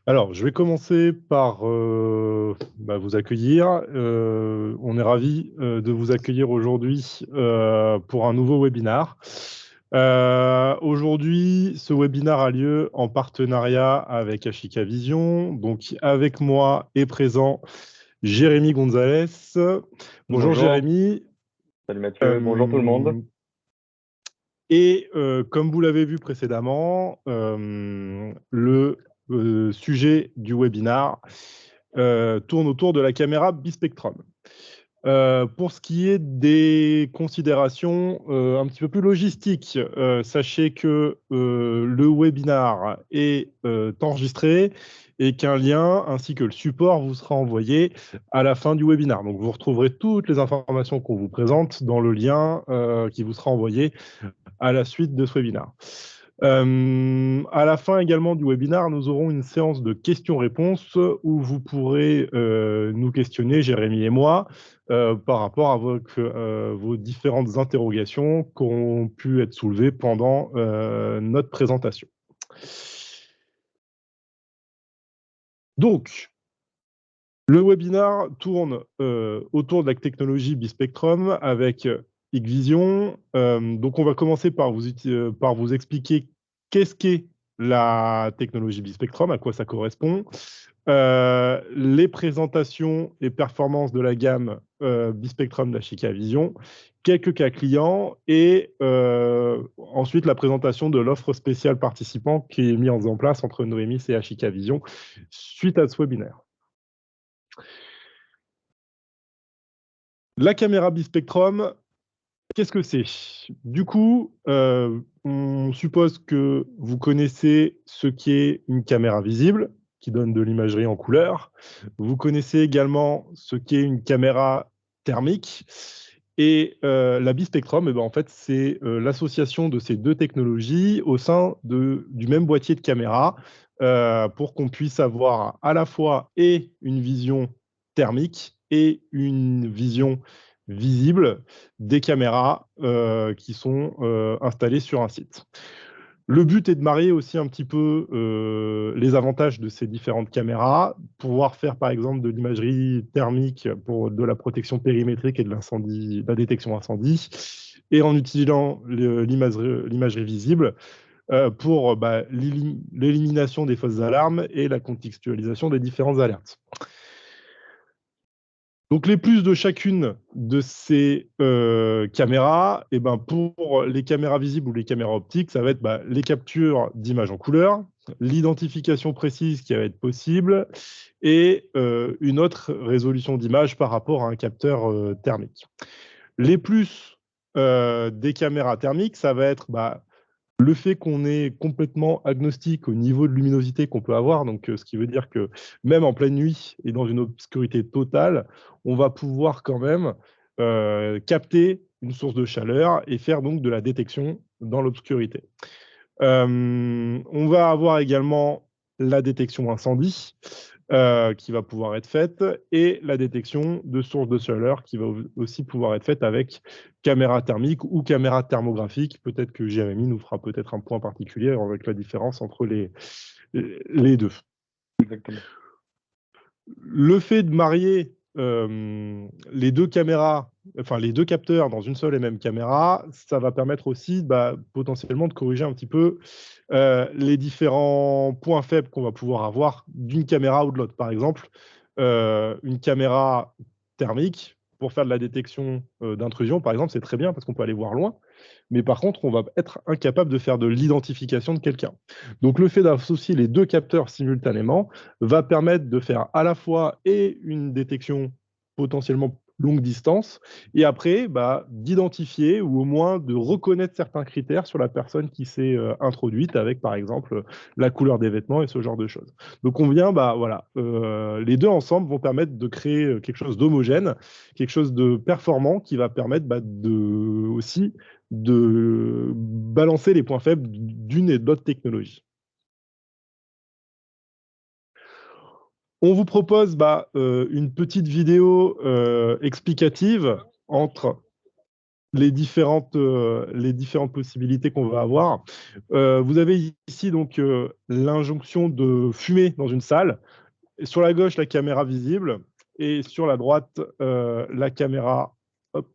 Alors, je vais commencer par vous accueillir. On est ravi de vous accueillir aujourd'hui pour un nouveau webinar. Aujourd'hui, ce webinar a lieu en partenariat avec Ashika Vision. Donc, avec moi est présent Jérémy Gonzalez. Bonjour Bonjour, Jérémy. salut Mathieu, bonjour tout le monde. Euh, Comme vous l'avez vu précédemment, le sujet du webinar tourne autour de la caméra bispectrum. Pour ce qui est des considérations un petit peu plus logistiques, sachez que le webinar est enregistré et qu'un lien ainsi que le support vous sera envoyé à la fin du webinar. Donc vous retrouverez toutes les informations qu'on vous présente dans le lien qui vous sera envoyé à la suite de ce webinaire. À la fin également du webinaire, nous aurons une séance de questions-réponses où vous pourrez nous questionner, Jérémy et moi, par rapport à vos différentes interrogations qui ont pu être soulevées pendant notre présentation. Donc, le webinaire tourne autour de la technologie bispectrum avec Hikvision. Donc, on va commencer par vous expliquer qu'est-ce qu'est la technologie bispectrum, à quoi ça correspond, les présentations et performances de la gamme bispectrum d'Ashika Vision, quelques cas clients et ensuite la présentation de l'offre spéciale participant qui est mise en place entre Noemis et Ashika Vision suite à ce webinaire. La caméra bispectrum, qu'est-ce que c'est? Du coup, on suppose que vous connaissez ce qu'est une caméra visible, qui donne de l'imagerie en couleur. Vous connaissez également ce qu'est une caméra thermique. Et la bispectrum, en fait, c'est l'association de ces deux technologies au sein du même boîtier de caméra pour qu'on puisse avoir à la fois et une vision thermique et une vision visible des caméras qui sont installées sur un site. Le but est de marier aussi un petit peu les avantages de ces différentes caméras, pouvoir faire par exemple de l'imagerie thermique pour de la protection périmétrique et de l'incendie, de la détection incendie, et en utilisant l'imagerie visible pour l'élimination des fausses alarmes et la contextualisation des différentes alertes. Donc, les plus de chacune de ces caméras, pour les caméras visibles ou les caméras optiques, ça va être les captures d'images en couleur, l'identification précise qui va être possible et une autre résolution d'image par rapport à un capteur thermique. Les plus des caméras thermiques, ça va être le fait qu'on est complètement agnostique au niveau de luminosité qu'on peut avoir, donc ce qui veut dire que même en pleine nuit et dans une obscurité totale, on va pouvoir quand même capter une source de chaleur et faire donc de la détection dans l'obscurité. On va avoir également la détection incendie qui va pouvoir être faite et la détection de sources de chaleur qui va aussi pouvoir être faite avec caméra thermique ou caméra thermographique. Peut-être que Jérémy nous fera peut-être un point particulier avec la différence entre les deux. Exactement. Le fait de marier les deux caméras, enfin les deux capteurs dans une seule et même caméra, ça va permettre aussi potentiellement de corriger un petit peu les différents points faibles qu'on va pouvoir avoir d'une caméra ou de l'autre. Par exemple, une caméra thermique, pour faire de la détection d'intrusion, par exemple, c'est très bien parce qu'on peut aller voir loin. Mais par contre, on va être incapable de faire de l'identification de quelqu'un. Donc, le fait d'associer les deux capteurs simultanément va permettre de faire à la fois et une détection potentiellement longue distance, et après, d'identifier ou au moins de reconnaître certains critères sur la personne qui s'est introduite avec, par exemple, la couleur des vêtements et ce genre de choses. Donc, on vient, les deux ensemble vont permettre de créer quelque chose d'homogène, quelque chose de performant qui va permettre aussi de balancer les points faibles d'une et de l'autre technologie. On vous propose une petite vidéo explicative entre les différentes possibilités qu'on va avoir. Vous avez ici donc l'injonction de fumer dans une salle. Et sur la gauche, la caméra visible, et sur la droite, la caméra, hop,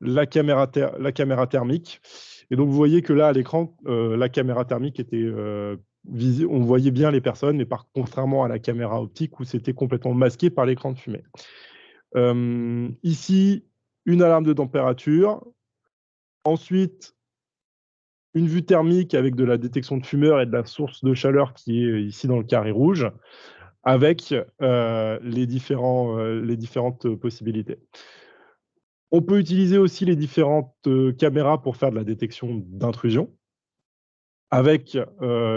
la caméra thermique. Et donc vous voyez que là, à l'écran, la caméra thermique était visible, on voyait bien les personnes, mais contrairement à la caméra optique où c'était complètement masqué par l'écran de fumée. Ici, une alarme de température. Ensuite, une vue thermique avec de la détection de fumeur et de la source de chaleur qui est ici dans le carré rouge, avec les différentes possibilités. On peut utiliser aussi les différentes caméras pour faire de la détection d'intrusion, avec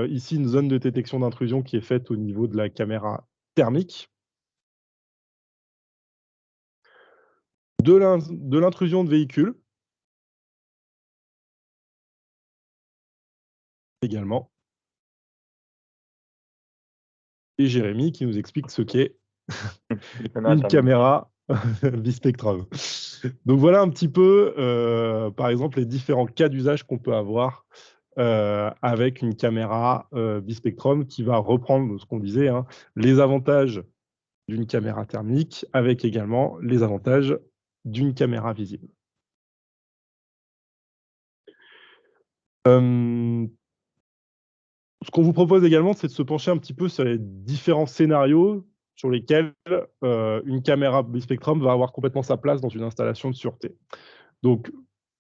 ici une zone de détection d'intrusion qui est faite au niveau de la caméra thermique. De l'intrusion de véhicules également. Et Jérémy qui nous explique ce qu'est une caméra bispectrum. Donc voilà un petit peu, par exemple, les différents cas d'usage qu'on peut avoir avec une caméra bispectrum qui va reprendre ce qu'on disait, hein, les avantages d'une caméra thermique avec également les avantages d'une caméra visible. Ce qu'on vous propose également, c'est de se pencher un petit peu sur les différents scénarios sur lesquels une caméra bispectrum va avoir complètement sa place dans une installation de sûreté. Donc,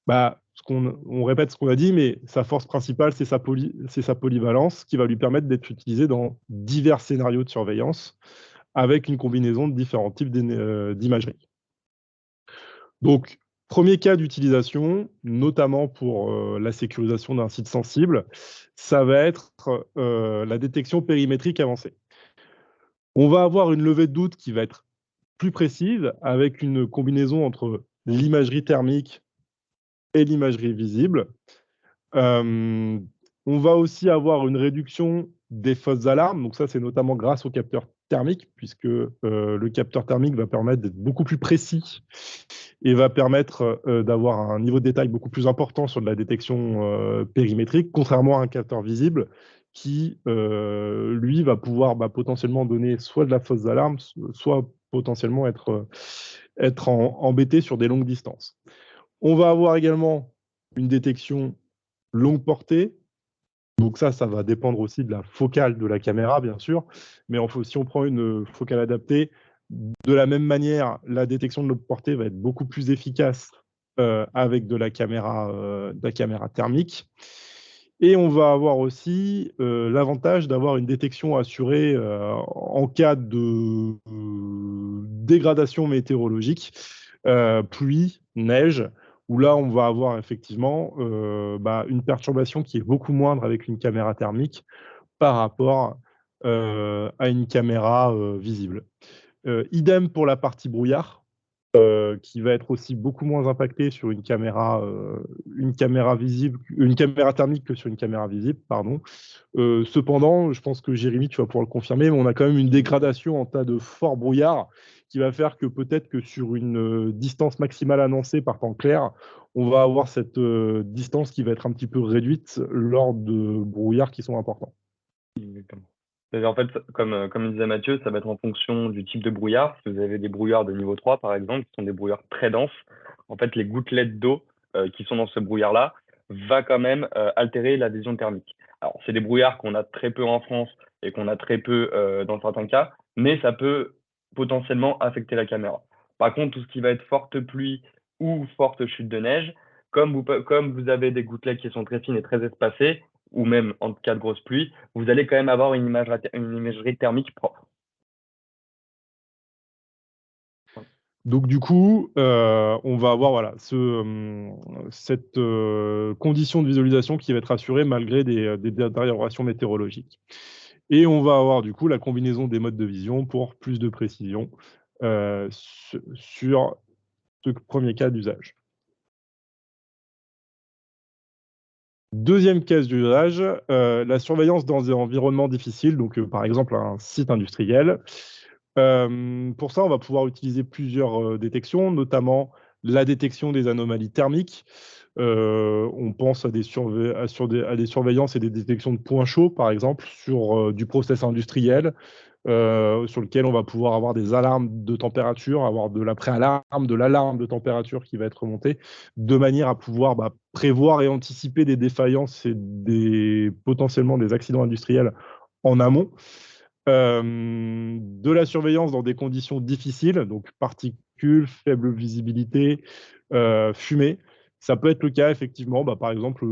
on répète ce qu'on a dit, mais sa force principale, c'est sa polyvalence qui va lui permettre d'être utilisée dans divers scénarios de surveillance avec une combinaison de différents types d'imagerie. Donc, premier cas d'utilisation, notamment pour la sécurisation d'un site sensible, ça va être la détection périmétrique avancée. On va avoir une levée de doute qui va être plus précise avec une combinaison entre l'imagerie thermique et l'imagerie visible. On va aussi avoir une réduction des fausses alarmes. Donc ça, c'est notamment grâce au capteur thermique, puisque le capteur thermique va permettre d'être beaucoup plus précis et va permettre d'avoir un niveau de détail beaucoup plus important sur de la détection périmétrique, contrairement à un capteur visible qui, lui, va pouvoir potentiellement donner soit de la fausse alarme, soit potentiellement être embêté sur des longues distances. On va avoir également une détection longue portée. Donc ça va dépendre aussi de la focale de la caméra, bien sûr. Mais si on prend une focale adaptée, de la même manière, la détection de longue portée va être beaucoup plus efficace avec de la caméra thermique. Et on va avoir aussi l'avantage d'avoir une détection assurée en cas de dégradation météorologique, pluie, neige, où là, on va avoir effectivement une perturbation qui est beaucoup moindre avec une caméra thermique par rapport à une caméra visible. Idem pour la partie brouillard, qui va être aussi beaucoup moins impactée sur une caméra thermique que sur une caméra visible, pardon. Cependant, je pense que Jérémy, tu vas pouvoir le confirmer, mais on a quand même une dégradation en tas de fort brouillard qui va faire que peut-être que sur une distance maximale annoncée par temps clair, on va avoir cette distance qui va être un petit peu réduite lors de brouillards qui sont importants. Exactement. En fait, comme disait Mathieu, ça va être en fonction du type de brouillard. Si vous avez des brouillards de niveau 3, par exemple, qui sont des brouillards très denses, en fait, les gouttelettes d'eau qui sont dans ce brouillard-là va quand même altérer l'adhésion thermique. Alors, c'est des brouillards qu'on a très peu en France et qu'on a très peu dans certains cas, mais ça peut potentiellement affecter la caméra. Par contre, tout ce qui va être forte pluie ou forte chute de neige, comme vous avez des gouttelettes qui sont très fines et très espacées, ou même en cas de grosse pluie, vous allez quand même avoir une imagerie thermique propre. Donc du coup, on va avoir cette condition de visualisation qui va être assurée malgré des détériorations météorologiques. Et on va avoir du coup la combinaison des modes de vision pour plus de précision sur ce premier cas d'usage. Deuxième cas d'usage, la surveillance dans des environnements difficiles, donc par exemple un site industriel. Pour ça, on va pouvoir utiliser plusieurs détections, notamment la détection des anomalies thermiques. On pense à des surveillances et des détections de points chauds, par exemple, sur du process industriel, sur lequel on va pouvoir avoir des alarmes de température, avoir de la préalarme, de l'alarme de température qui va être remontée, de manière à pouvoir prévoir et anticiper des défaillances et potentiellement des accidents industriels en amont. De la surveillance dans des conditions difficiles, donc particules, faible visibilité, fumée. Ça peut être le cas effectivement, par exemple,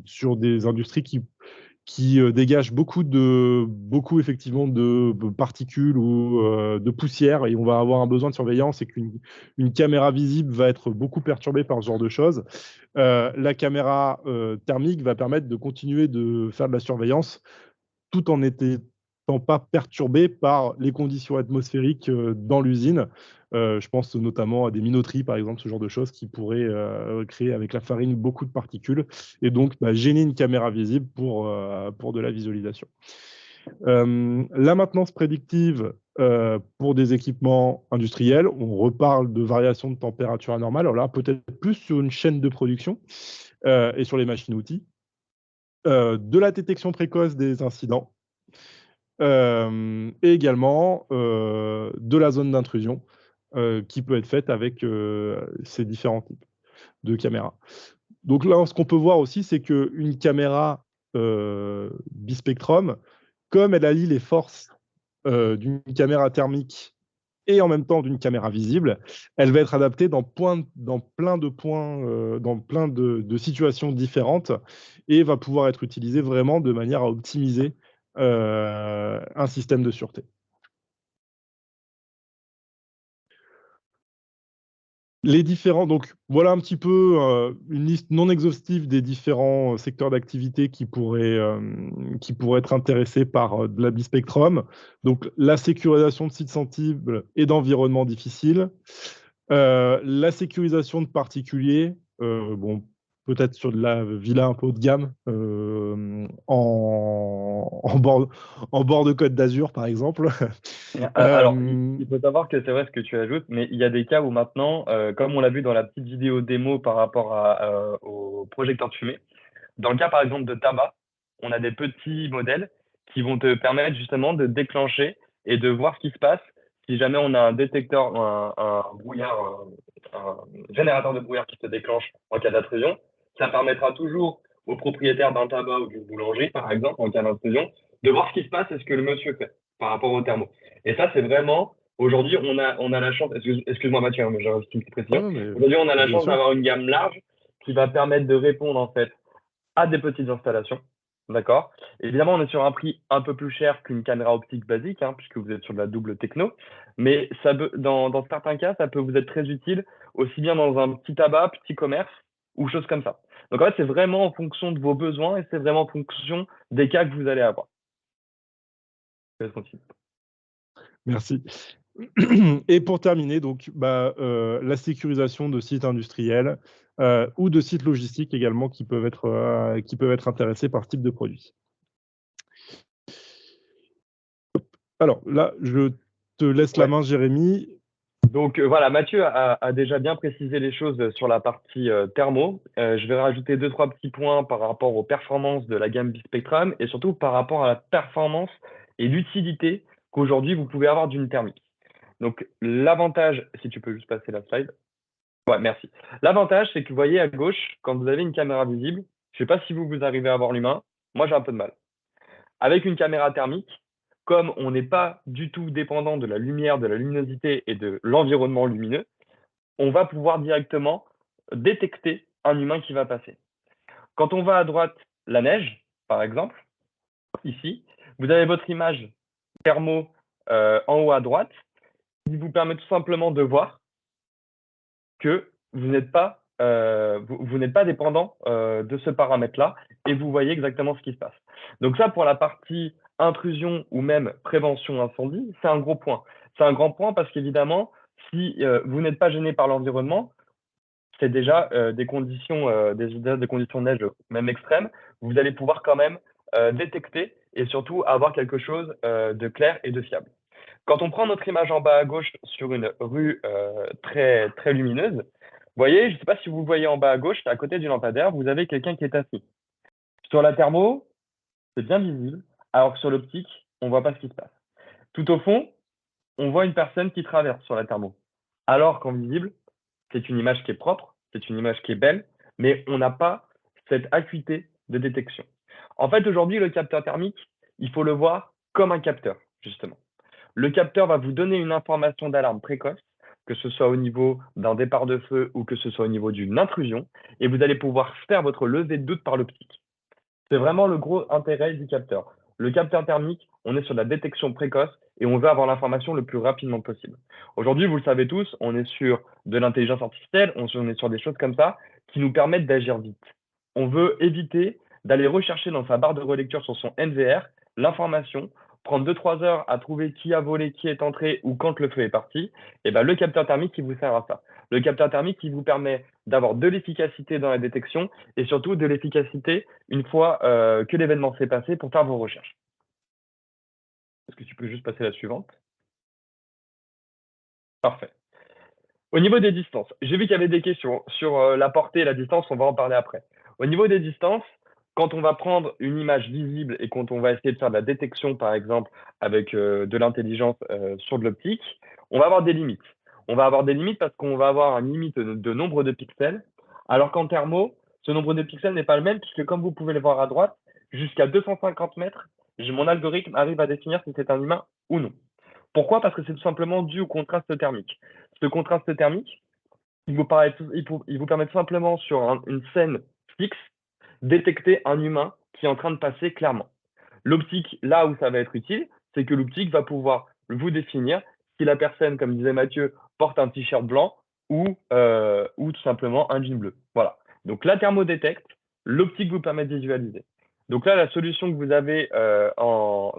sur des industries qui dégagent beaucoup effectivement de particules ou de poussière, et on va avoir un besoin de surveillance et qu'une caméra visible va être beaucoup perturbée par ce genre de choses. La caméra thermique va permettre de continuer de faire de la surveillance tout en n'étant pas perturbé par les conditions atmosphériques dans l'usine. Je pense notamment à des minoteries, par exemple, ce genre de choses qui pourraient créer avec la farine beaucoup de particules et donc gêner une caméra visible pour de la visualisation. La maintenance prédictive pour des équipements industriels, on reparle de variations de température anormales. Alors là, peut-être plus sur une chaîne de production et sur les machines-outils. De la détection précoce des incidents. Et également de la zone d'intrusion qui peut être faite avec ces différents types de caméras. Donc là, ce qu'on peut voir aussi, c'est qu'une caméra bispectrum, comme elle allie les forces d'une caméra thermique et en même temps d'une caméra visible, elle va être adaptée dans plein de points, dans plein de situations différentes et va pouvoir être utilisée vraiment de manière à optimiser un système de sûreté. Donc voilà un petit peu une liste non exhaustive des différents secteurs d'activité qui pourraient être intéressés par de la bispectrum. Donc la sécurisation de sites sensibles et d'environnements difficiles, la sécurisation de particuliers, bon, peut-être sur de la villa un peu haut de gamme, en bord de Côte d'Azur, par exemple. Alors, il faut savoir que c'est vrai ce que tu ajoutes, mais il y a des cas où maintenant, comme on l'a vu dans la petite vidéo démo par rapport au projecteur de fumée, dans le cas par exemple de tabac, on a des petits modèles qui vont te permettre justement de déclencher et de voir ce qui se passe si jamais on a un détecteur, un brouillard, un générateur de brouillard qui se déclenche en cas d'intrusion. Ça permettra toujours au propriétaire d'un tabac ou d'une boulangerie, par exemple, en cas d'intrusion, de voir ce qui se passe et ce que le monsieur fait par rapport au thermo. Et ça, c'est vraiment, aujourd'hui, on a la chance, excuse-moi Mathieu, hein, mais j'ai une petite précision. Aujourd'hui, on a la chance d'avoir une gamme large qui va permettre de répondre en fait à des petites installations. D'accord. Évidemment, on est sur un prix un peu plus cher qu'une caméra optique basique, hein, puisque vous êtes sur de la double techno. Mais ça dans certains cas, ça peut vous être très utile, aussi bien dans un petit tabac, petit commerce, ou choses comme ça. Donc en fait, c'est vraiment en fonction de vos besoins et c'est vraiment en fonction des cas que vous allez avoir. Merci. Et pour terminer, donc, la sécurisation de sites industriels ou de sites logistiques également qui peuvent être intéressés par ce type de produit. Alors là, je te laisse la main, Jérémy. Donc voilà, Mathieu a déjà bien précisé les choses sur la partie thermo. Je vais rajouter 2-3 petits points par rapport aux performances de la gamme Bispectrum et surtout par rapport à la performance et l'utilité qu'aujourd'hui vous pouvez avoir d'une thermique. Donc l'avantage, si tu peux juste passer la slide. Ouais, merci. L'avantage, c'est que vous voyez à gauche, quand vous avez une caméra visible, je ne sais pas si vous arrivez à voir l'humain, moi j'ai un peu de mal. Avec une caméra thermique, comme on n'est pas du tout dépendant de la lumière, de la luminosité et de l'environnement lumineux, on va pouvoir directement détecter un humain qui va passer. Quand on va à droite, la neige, par exemple, ici, vous avez votre image thermo en haut à droite, qui vous permet tout simplement de voir que vous n'êtes pas, dépendant de ce paramètre-là et vous voyez exactement ce qui se passe. Donc ça, pour la partie intrusion ou même prévention incendie, c'est un gros point. C'est un grand point parce qu'évidemment, si vous n'êtes pas gêné par l'environnement, c'est déjà des conditions de neige même extrêmes, vous allez pouvoir quand même détecter et surtout avoir quelque chose de clair et de fiable. Quand on prend notre image en bas à gauche sur une rue très, très lumineuse, vous voyez, je ne sais pas si vous voyez en bas à gauche, à côté du lampadaire, vous avez quelqu'un qui est assis. Sur la thermo, c'est bien visible, alors que sur l'optique, on ne voit pas ce qui se passe. Tout au fond, on voit une personne qui traverse sur la thermo. Alors qu'en visible, c'est une image qui est propre, c'est une image qui est belle, mais on n'a pas cette acuité de détection. En fait, aujourd'hui, le capteur thermique, il faut le voir comme un capteur, justement. Le capteur va vous donner une information d'alarme précoce, que ce soit au niveau d'un départ de feu ou que ce soit au niveau d'une intrusion, et vous allez pouvoir faire votre levée de doute par l'optique. C'est vraiment le gros intérêt du capteur. Le capteur thermique, on est sur la détection précoce et on veut avoir l'information le plus rapidement possible. Aujourd'hui, vous le savez tous, on est sur de l'intelligence artificielle, on est sur des choses comme ça qui nous permettent d'agir vite. On veut éviter d'aller rechercher dans sa barre de relecture sur son NVR l'information, prendre 2-3 heures à trouver qui a volé, qui est entré ou quand le feu est parti. Et ben, le capteur thermique qui vous sert à ça. Le capteur thermique qui vous permet d'avoir de l'efficacité dans la détection et surtout de l'efficacité une fois que l'événement s'est passé pour faire vos recherches. Est-ce que tu peux juste passer la suivante? Parfait. Au niveau des distances, j'ai vu qu'il y avait des questions sur la portée et la distance, on va en parler après. Au niveau des distances, quand on va prendre une image visible et quand on va essayer de faire de la détection, par exemple, avec de l'intelligence sur de l'optique, on va avoir des limites. On va avoir des limites parce qu'on va avoir une limite de nombre de pixels, alors qu'en thermo, ce nombre de pixels n'est pas le même, puisque comme vous pouvez le voir à droite, jusqu'à 250 mètres, mon algorithme arrive à définir si c'est un humain ou non. Pourquoi? Parce que c'est tout simplement dû au contraste thermique. Ce contraste thermique, il vous permet tout simplement sur une scène fixe, détecter un humain qui est en train de passer clairement. L'optique, là où ça va être utile, c'est que l'optique va pouvoir vous définir si la personne, comme disait Mathieu, porte un t-shirt blanc ou tout simplement un jean bleu. Voilà. Donc la thermodétecte, l'optique vous permet de visualiser. Donc là, la solution que vous avez,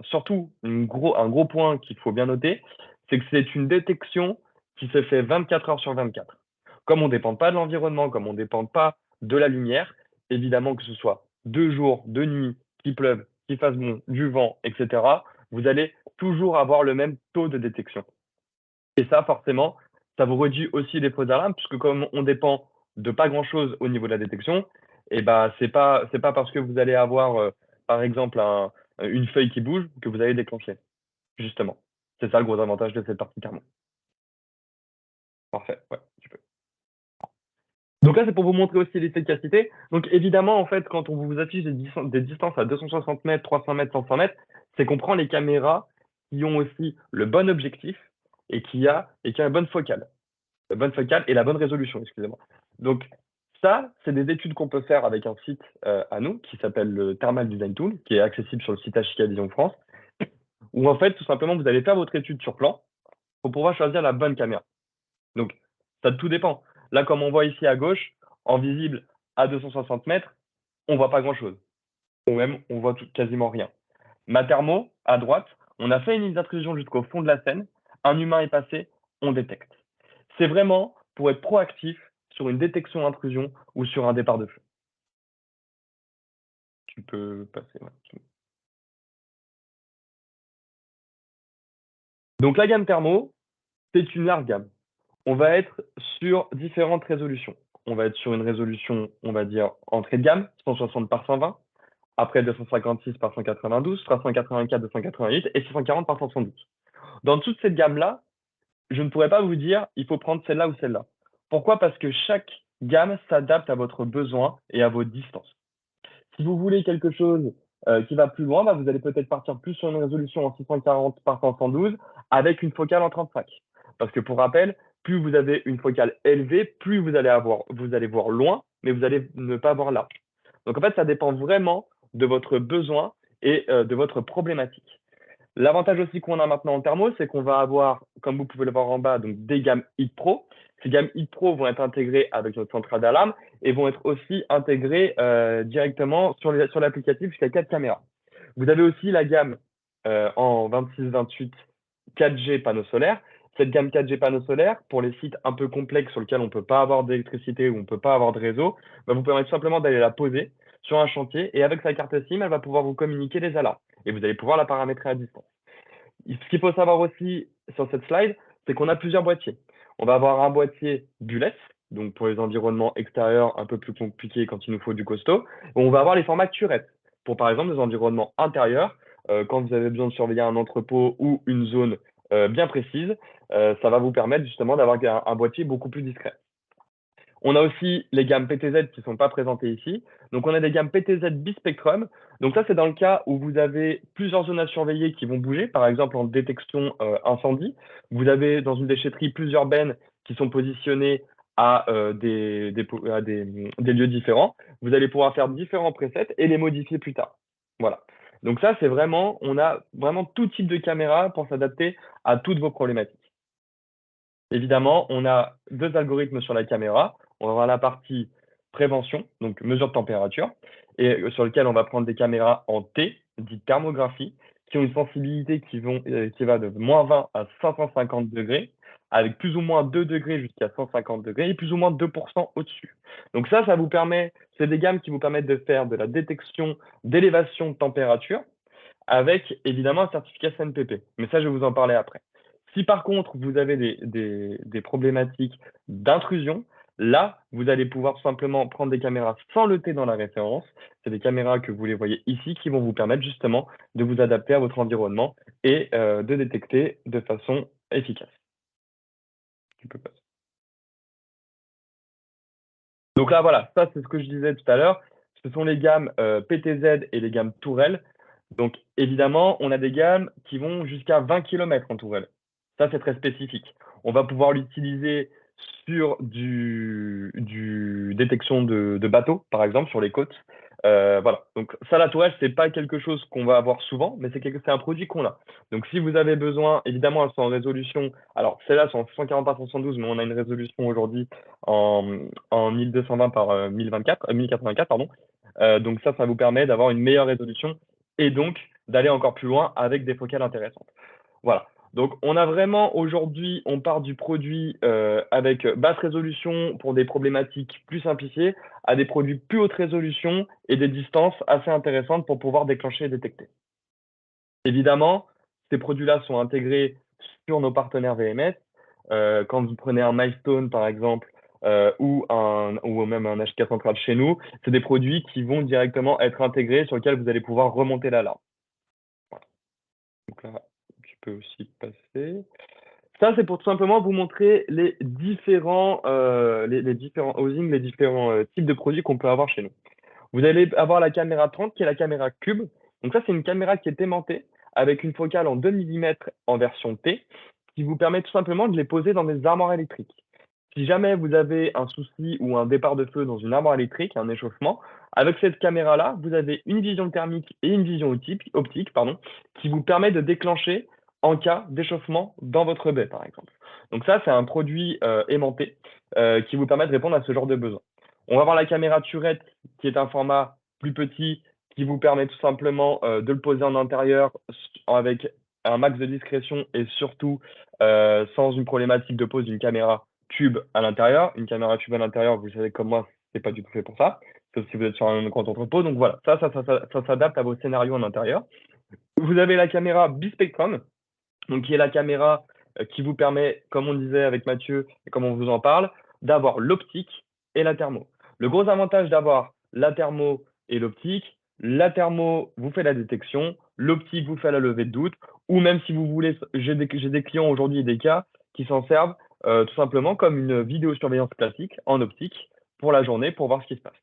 surtout un gros point qu'il faut bien noter, c'est que c'est une détection qui se fait 24 heures sur 24. Comme on ne dépend pas de l'environnement, comme on ne dépend pas de la lumière, évidemment que ce soit de jour, de nuit, qu'il pleuve, qu'il fasse bon, du vent, etc., vous allez toujours avoir le même taux de détection. Et ça, forcément, ça vous réduit aussi les fausses alarmes, puisque comme on dépend de pas grand-chose au niveau de la détection, et bah, c'est pas parce que vous allez avoir, par exemple, une feuille qui bouge que vous allez déclencher, justement. C'est ça le gros avantage de cette partie thermo. Parfait, ouais, tu peux. Donc là, c'est pour vous montrer aussi l'efficacité. Donc évidemment, en fait, quand on vous affiche des distances à 260 mètres, 300 mètres, 500 mètres, c'est qu'on prend les caméras qui ont aussi le bon objectif et qui a la bonne focale. La bonne focale et la bonne résolution, excusez-moi. Donc ça, c'est des études qu'on peut faire avec un site à nous qui s'appelle le Thermal Design Tool, qui est accessible sur le site HK Vision France, où en fait, tout simplement, vous allez faire votre étude sur plan pour pouvoir choisir la bonne caméra. Donc, ça tout dépend. Là, comme on voit ici à gauche, en visible à 260 mètres, on voit pas grand-chose. Ou même, on voit quasiment rien. Ma thermo, à droite, on a fait une intrusion jusqu'au fond de la scène. Un humain est passé, on détecte. C'est vraiment pour être proactif sur une détection intrusion ou sur un départ de feu. Tu peux passer. Ouais. Donc, la gamme thermo, c'est une large gamme. On va être sur différentes résolutions. On va être sur une résolution, on va dire, entrée de gamme, 160 par 120, après 256 par 192, 384 288 et 640 par 172. Dans toute cette gamme-là, je ne pourrais pas vous dire il faut prendre celle-là ou celle-là. Pourquoi? Parce que chaque gamme s'adapte à votre besoin et à vos distances. Si vous voulez quelque chose qui va plus loin, bah, vous allez peut-être partir plus sur une résolution en 640 par 512 avec une focale en 35. Parce que pour rappel, plus vous avez une focale élevée, plus vous allez voir loin, mais vous allez ne pas voir large. Donc en fait, ça dépend vraiment de votre besoin et de votre problématique. L'avantage aussi qu'on a maintenant en thermo, c'est qu'on va avoir, comme vous pouvez le voir en bas, donc des gammes Hit Pro. Ces gammes Hit Pro vont être intégrées avec notre centrale d'alarme et vont être aussi intégrées directement sur l'applicatif jusqu'à 4 caméras. Vous avez aussi la gamme en 26-28 4G panneaux solaires. Cette gamme 4G panneaux solaires, pour les sites un peu complexes sur lesquels on ne peut pas avoir d'électricité ou on ne peut pas avoir de réseau, va vous permettre simplement d'aller la poser sur un chantier et avec sa carte SIM, elle va pouvoir vous communiquer les alarmes et vous allez pouvoir la paramétrer à distance. Ce qu'il faut savoir aussi sur cette slide, c'est qu'on a plusieurs boîtiers. On va avoir un boîtier bullet, donc pour les environnements extérieurs un peu plus compliqués quand il nous faut du costaud. Et on va avoir les formats turrets pour par exemple des environnements intérieurs, quand vous avez besoin de surveiller un entrepôt ou une zone bien précise, ça va vous permettre justement d'avoir un boîtier beaucoup plus discret. On a aussi les gammes PTZ qui ne sont pas présentées ici. Donc, on a des gammes PTZ bispectrum. Donc, ça, c'est dans le cas où vous avez plusieurs zones à surveiller qui vont bouger, par exemple en détection incendie. Vous avez dans une déchetterie plusieurs bennes qui sont positionnées à, des lieux différents. Vous allez pouvoir faire différents presets et les modifier plus tard. Voilà. Donc, ça, c'est vraiment, on a vraiment tout type de caméra pour s'adapter à toutes vos problématiques. Évidemment, on a deux algorithmes sur la caméra. On va avoir la partie prévention, donc mesure de température, et sur lequel on va prendre des caméras en T, dites thermographie, qui ont une sensibilité qui va de -20 à 550 degrés, avec plus ou moins 2 degrés jusqu'à 150 degrés et plus ou moins 2% au-dessus. Donc ça vous permet, c'est des gammes qui vous permettent de faire de la détection d'élévation de température avec évidemment un certificat CNPP. Mais ça, je vais vous en parler après. Si par contre, vous avez des problématiques d'intrusion, là, vous allez pouvoir simplement prendre des caméras sans le T dans la référence. C'est des caméras que vous les voyez ici qui vont vous permettre justement de vous adapter à votre environnement et de détecter de façon efficace. Tu peux passer. Donc là, voilà, ça c'est ce que je disais tout à l'heure. Ce sont les gammes PTZ et les gammes Tourelle. Donc évidemment, on a des gammes qui vont jusqu'à 20 km en tourelle. Ça, c'est très spécifique. On va pouvoir l'utiliser sur du détection de bateaux, par exemple, sur les côtes. Voilà. Donc ça, la tourelle, c'est pas quelque chose qu'on va avoir souvent, mais c'est un produit qu'on a. Donc si vous avez besoin, évidemment, elles sont en résolution. Alors celles-là sont en 140 par 112, mais on a une résolution aujourd'hui en 1220 par 1084, pardon. Donc ça vous permet d'avoir une meilleure résolution et donc d'aller encore plus loin avec des focales intéressantes. Voilà. Donc, on a vraiment aujourd'hui, on part du produit avec basse résolution pour des problématiques plus simplifiées à des produits plus haute résolution et des distances assez intéressantes pour pouvoir déclencher et détecter. Évidemment, ces produits-là sont intégrés sur nos partenaires VMS. Quand vous prenez un Milestone, par exemple, ou même un HK Central chez nous, c'est des produits qui vont directement être intégrés sur lesquels vous allez pouvoir remonter l'alarme. Voilà. Donc là, tu peux aussi passer. Ça, c'est pour tout simplement vous montrer les différents housings, les différents types de produits qu'on peut avoir chez nous. Vous allez avoir la caméra 30 qui est la caméra cube. Donc ça, c'est une caméra qui est aimantée avec une focale en 2 mm en version T qui vous permet tout simplement de les poser dans des armoires électriques. Si jamais vous avez un souci ou un départ de feu dans une armoire électrique, un échauffement, avec cette caméra-là, vous avez une vision thermique et une vision optique, qui vous permet de déclencher en cas d'échauffement dans votre baie, par exemple. Donc ça, c'est un produit aimanté qui vous permet de répondre à ce genre de besoin. On va avoir la caméra turette, qui est un format plus petit, qui vous permet tout simplement de le poser en intérieur avec un max de discrétion et surtout sans une problématique de pose d'une caméra tube à l'intérieur. Une caméra tube à l'intérieur, vous savez comme moi, c'est pas du tout fait pour ça, sauf si vous êtes sur un grand entrepôt. Donc voilà, ça s'adapte à vos scénarios en intérieur. Vous avez la caméra bispectrum, donc qui est la caméra qui vous permet, comme on disait avec Mathieu et comme on vous en parle, d'avoir l'optique et la thermo. Le gros avantage d'avoir la thermo et l'optique, la thermo vous fait la détection, l'optique vous fait la levée de doute, ou même si vous voulez, j'ai des clients aujourd'hui et des cas qui s'en servent tout simplement comme une vidéosurveillance classique en optique pour la journée pour voir ce qui se passe.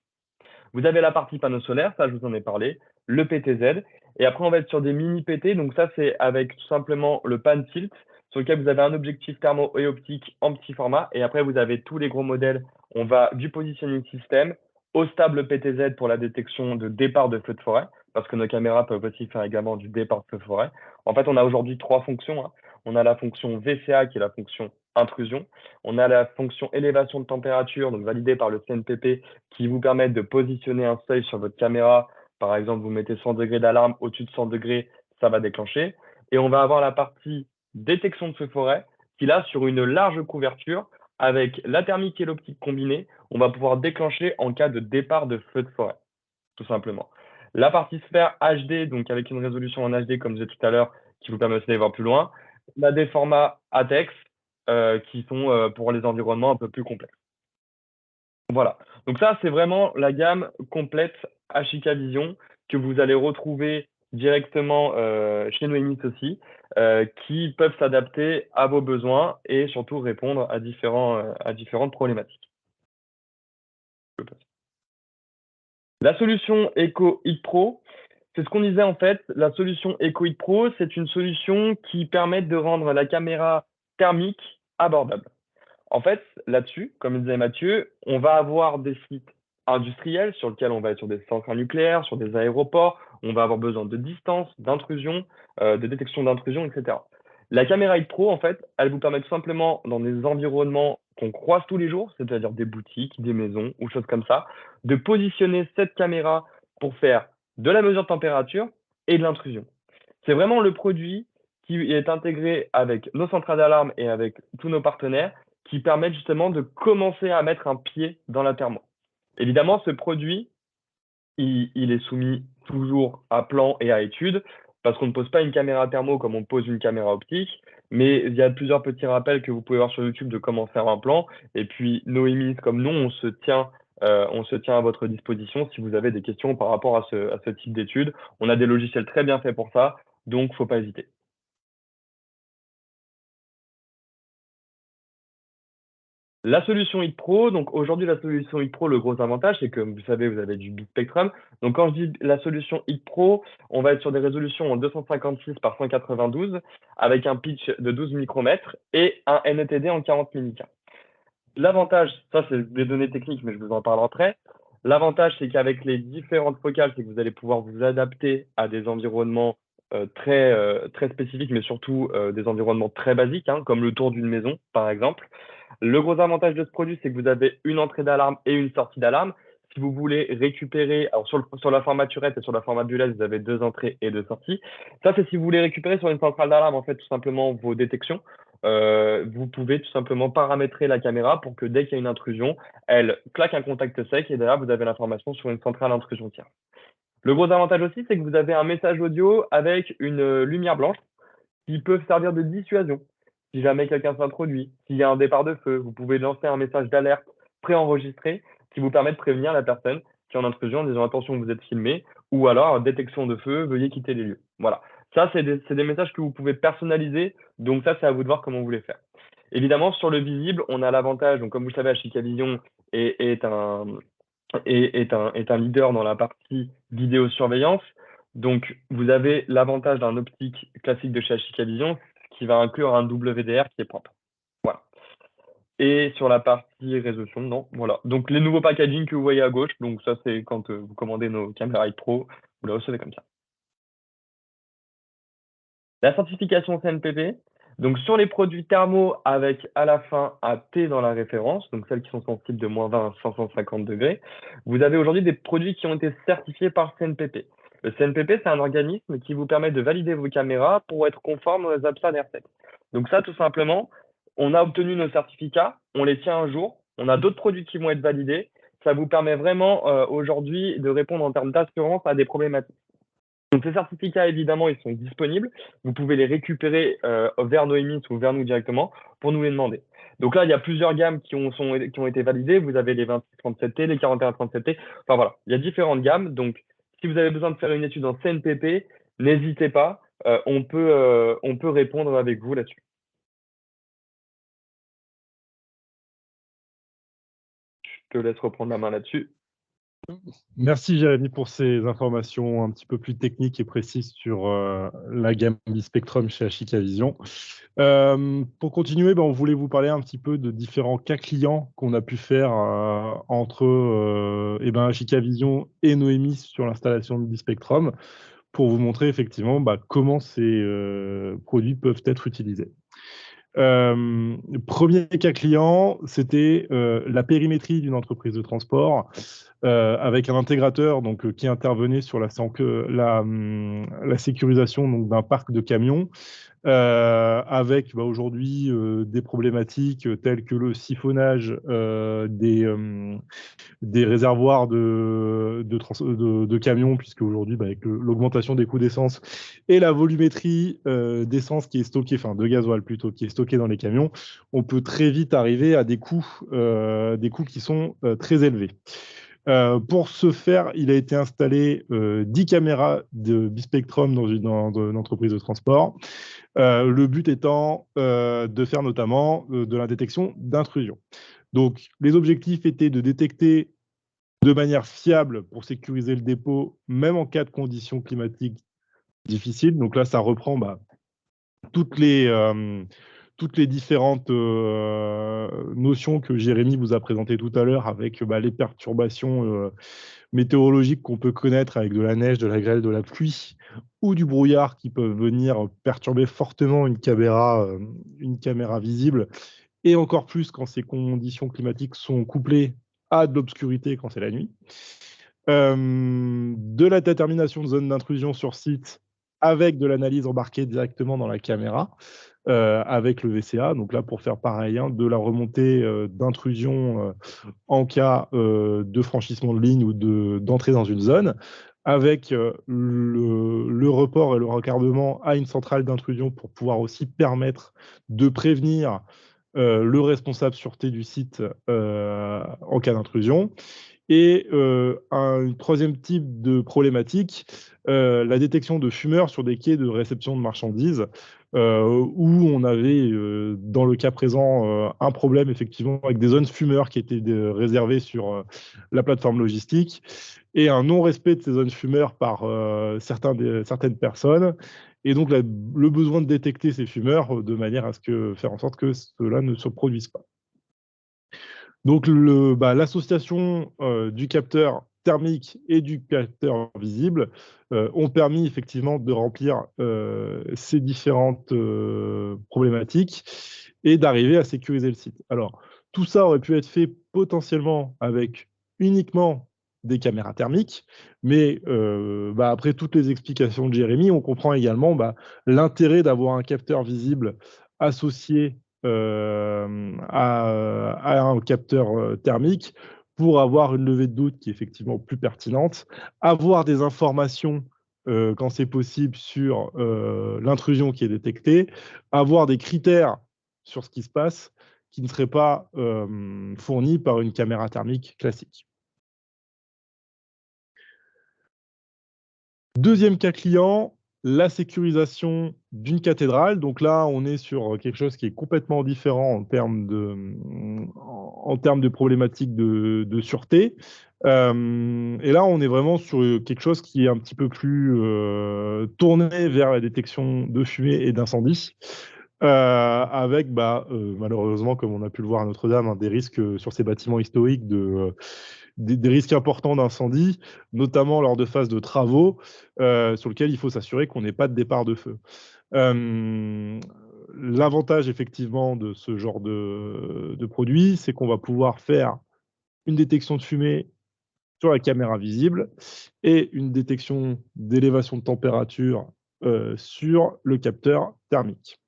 Vous avez la partie panneau solaire, ça je vous en ai parlé, le PTZ, et après on va être sur des mini PT, donc ça c'est avec tout simplement le pan tilt, sur lequel vous avez un objectif thermo et optique en petit format, et après vous avez tous les gros modèles, on va du positioning system au stable PTZ pour la détection de départ de feu de forêt, parce que nos caméras peuvent aussi faire également du départ de feu de forêt. En fait, on a aujourd'hui 3 fonctions, hein. On a la fonction VCA qui est la fonction intrusion, on a la fonction élévation de température, donc validée par le CNPP, qui vous permet de positionner un seuil sur votre caméra. Par exemple, vous mettez 100 degrés d'alarme, au-dessus de 100 degrés, ça va déclencher. Et on va avoir la partie détection de feu de forêt, qui là, sur une large couverture, avec la thermique et l'optique combinée, on va pouvoir déclencher en cas de départ de feu de forêt, tout simplement. La partie sphère HD, donc avec une résolution en HD, comme je disais tout à l'heure, qui vous permet aussi d'aller voir plus loin. On a des formats ATEX qui sont pour les environnements un peu plus complexes. Voilà. Donc ça, c'est vraiment la gamme complète Ashika Vision que vous allez retrouver directement chez Noemis aussi, qui peuvent s'adapter à vos besoins et surtout répondre à différentes problématiques. La solution Eco Hit Pro, c'est ce qu'on disait en fait. La solution Eco Hit Pro, c'est une solution qui permet de rendre la caméra thermique abordable. En fait, là-dessus, comme disait Mathieu, on va avoir des sites industriels sur lesquels on va être sur des centrales nucléaires, sur des aéroports, on va avoir besoin de distance, d'intrusion, de détection d'intrusion, etc. La caméra Hit Pro, en fait, elle vous permet tout simplement, dans des environnements qu'on croise tous les jours, c'est-à-dire des boutiques, des maisons ou choses comme ça, de positionner cette caméra pour faire de la mesure de température et de l'intrusion. C'est vraiment le produit qui est intégré avec nos centrales d'alarme et avec tous nos partenaires qui permettent justement de commencer à mettre un pied dans la thermo. Évidemment, ce produit, il est soumis toujours à plan et à étude parce qu'on ne pose pas une caméra thermo comme on pose une caméra optique, mais il y a plusieurs petits rappels que vous pouvez voir sur YouTube de comment faire un plan. Et puis, Noemis, comme nous, on se tient à votre disposition si vous avez des questions par rapport à ce type d'études. On a des logiciels très bien faits pour ça, donc il ne faut pas hésiter. La solution Hit Pro, donc aujourd'hui la solution Hit Pro, le gros avantage, c'est que vous savez, vous avez du bispectrum. Donc quand je dis la solution Hit Pro, on va être sur des résolutions en 256 par 192 avec un pitch de 12 micromètres et un NETD en 40 millica. L'avantage, ça c'est des données techniques, mais je vous en parle après. L'avantage, c'est qu'avec les différentes focales, c'est que vous allez pouvoir vous adapter à des environnements très spécifiques, mais surtout des environnements très basiques, hein, comme le tour d'une maison, par exemple. Le gros avantage de ce produit, c'est que vous avez une entrée d'alarme et une sortie d'alarme. Si vous voulez récupérer, alors sur la format turette et sur la format bullet, vous avez 2 entrées et 2 sorties. Ça, c'est si vous voulez récupérer sur une centrale d'alarme, en fait, tout simplement vos détections. Vous pouvez tout simplement paramétrer la caméra pour que dès qu'il y a une intrusion, elle claque un contact sec et derrière, vous avez l'information sur une centrale intrusion tierce. Le gros avantage aussi, c'est que vous avez un message audio avec une lumière blanche qui peut servir de dissuasion. Si jamais quelqu'un s'introduit, s'il y a un départ de feu, vous pouvez lancer un message d'alerte préenregistré qui vous permet de prévenir la personne qui est en intrusion en disant attention, vous êtes filmé, ou alors détection de feu, veuillez quitter les lieux. Voilà. Ça, c'est des messages que vous pouvez personnaliser. Donc ça, c'est à vous de voir comment vous voulez faire. Évidemment, sur le visible, on a l'avantage, donc comme vous le savez, Ashika Vision est un leader dans la partie vidéosurveillance. Donc, vous avez l'avantage d'un optique classique de chez Ashika Vision qui va inclure un WDR qui est propre. Voilà. Et sur la partie résolution, non, voilà. Donc, les nouveaux packaging que vous voyez à gauche, donc ça, c'est quand vous commandez nos caméras Hit Pro, vous la recevez comme ça. La certification CNPP, donc sur les produits thermaux avec à la fin un T dans la référence, donc celles qui sont sensibles de -20 à 550 degrés, vous avez aujourd'hui des produits qui ont été certifiés par CNPP. Le CNPP, c'est un organisme qui vous permet de valider vos caméras pour être conforme aux APSA NERTEC. Donc ça, tout simplement, on a obtenu nos certificats, on les tient un jour, on a d'autres produits qui vont être validés. Ça vous permet vraiment aujourd'hui de répondre en termes d'assurance à des problématiques. Donc ces certificats, évidemment, ils sont disponibles. Vous pouvez les récupérer vers Noemis ou vers nous directement pour nous les demander. Donc là, il y a plusieurs gammes qui ont été validées. Vous avez les 26-37T, les 41-37T. Enfin voilà, il y a différentes gammes. Donc si vous avez besoin de faire une étude en CNPP, n'hésitez pas. On peut répondre avec vous là-dessus. Je te laisse reprendre la main là-dessus. Merci Jérémy pour ces informations un petit peu plus techniques et précises sur la gamme bispectrum chez Ashika Vision. Pour continuer, on voulait vous parler un petit peu de différents cas clients qu'on a pu faire entre Ashika Vision et Noemis sur l'installation de bispectrum pour vous montrer effectivement comment ces produits peuvent être utilisés. Premier cas client, c'était la périmétrie d'une entreprise de transport. avec un intégrateur donc, qui intervenait sur la sécurisation donc, d'un parc de camions, avec aujourd'hui des problématiques telles que le siphonnage des réservoirs de camions, puisque aujourd'hui, avec l'augmentation des coûts d'essence et la volumétrie d'essence qui est stockée, enfin de gasoil plutôt, qui est stockée dans les camions, on peut très vite arriver à des coûts qui sont très élevés. Pour ce faire, il a été installé 10 caméras de bispectrum dans une entreprise de transport. Le but étant de faire notamment de la détection d'intrusion. Donc, les objectifs étaient de détecter de manière fiable pour sécuriser le dépôt, même en cas de conditions climatiques difficiles. Donc là, ça reprend toutes les différentes notions que Jérémy vous a présentées tout à l'heure avec les perturbations météorologiques qu'on peut connaître avec de la neige, de la grêle, de la pluie ou du brouillard qui peuvent venir perturber fortement une caméra visible, et encore plus quand ces conditions climatiques sont couplées à de l'obscurité quand c'est la nuit. De la détermination de zones d'intrusion sur site avec de l'analyse embarquée directement dans la caméra, avec le VCA. Donc là, pour faire pareil, de la remontée d'intrusion en cas de franchissement de ligne ou d'entrée dans une zone, avec le report et le raccordement à une centrale d'intrusion pour pouvoir aussi permettre de prévenir le responsable sûreté du site en cas d'intrusion. Et un troisième type de problématique, la détection de fumeurs sur des quais de réception de marchandises, où on avait, dans le cas présent, un problème effectivement avec des zones fumeurs qui étaient réservées sur la plateforme logistique, et un non-respect de ces zones fumeurs par certaines personnes. Et donc le besoin de détecter ces fumeurs de manière à faire en sorte que cela ne se produise pas. Donc l'association du capteur thermique et du capteur visible ont permis effectivement de remplir ces différentes problématiques et d'arriver à sécuriser le site. Alors, tout ça aurait pu être fait potentiellement avec uniquement des caméras thermiques, mais après toutes les explications de Jérémy, on comprend également l'intérêt d'avoir un capteur visible associé à un capteur thermique pour avoir une levée de doute qui est effectivement plus pertinente, avoir des informations quand c'est possible sur l'intrusion qui est détectée, avoir des critères sur ce qui se passe qui ne seraient pas fournis par une caméra thermique classique. Deuxième cas client, la sécurisation d'une cathédrale. Donc là, on est sur quelque chose qui est complètement différent en termes de problématiques de sûreté. Et là, on est vraiment sur quelque chose qui est un petit peu plus tourné vers la détection de fumée et d'incendie, avec malheureusement, comme on a pu le voir à Notre-Dame, des risques sur ces bâtiments historiques des risques importants d'incendie, notamment lors de phases de travaux, sur lesquels il faut s'assurer qu'on n'ait pas de départ de feu. L'avantage effectivement de ce genre de produit, c'est qu'on va pouvoir faire une détection de fumée sur la caméra visible et une détection d'élévation de température sur le capteur thermique.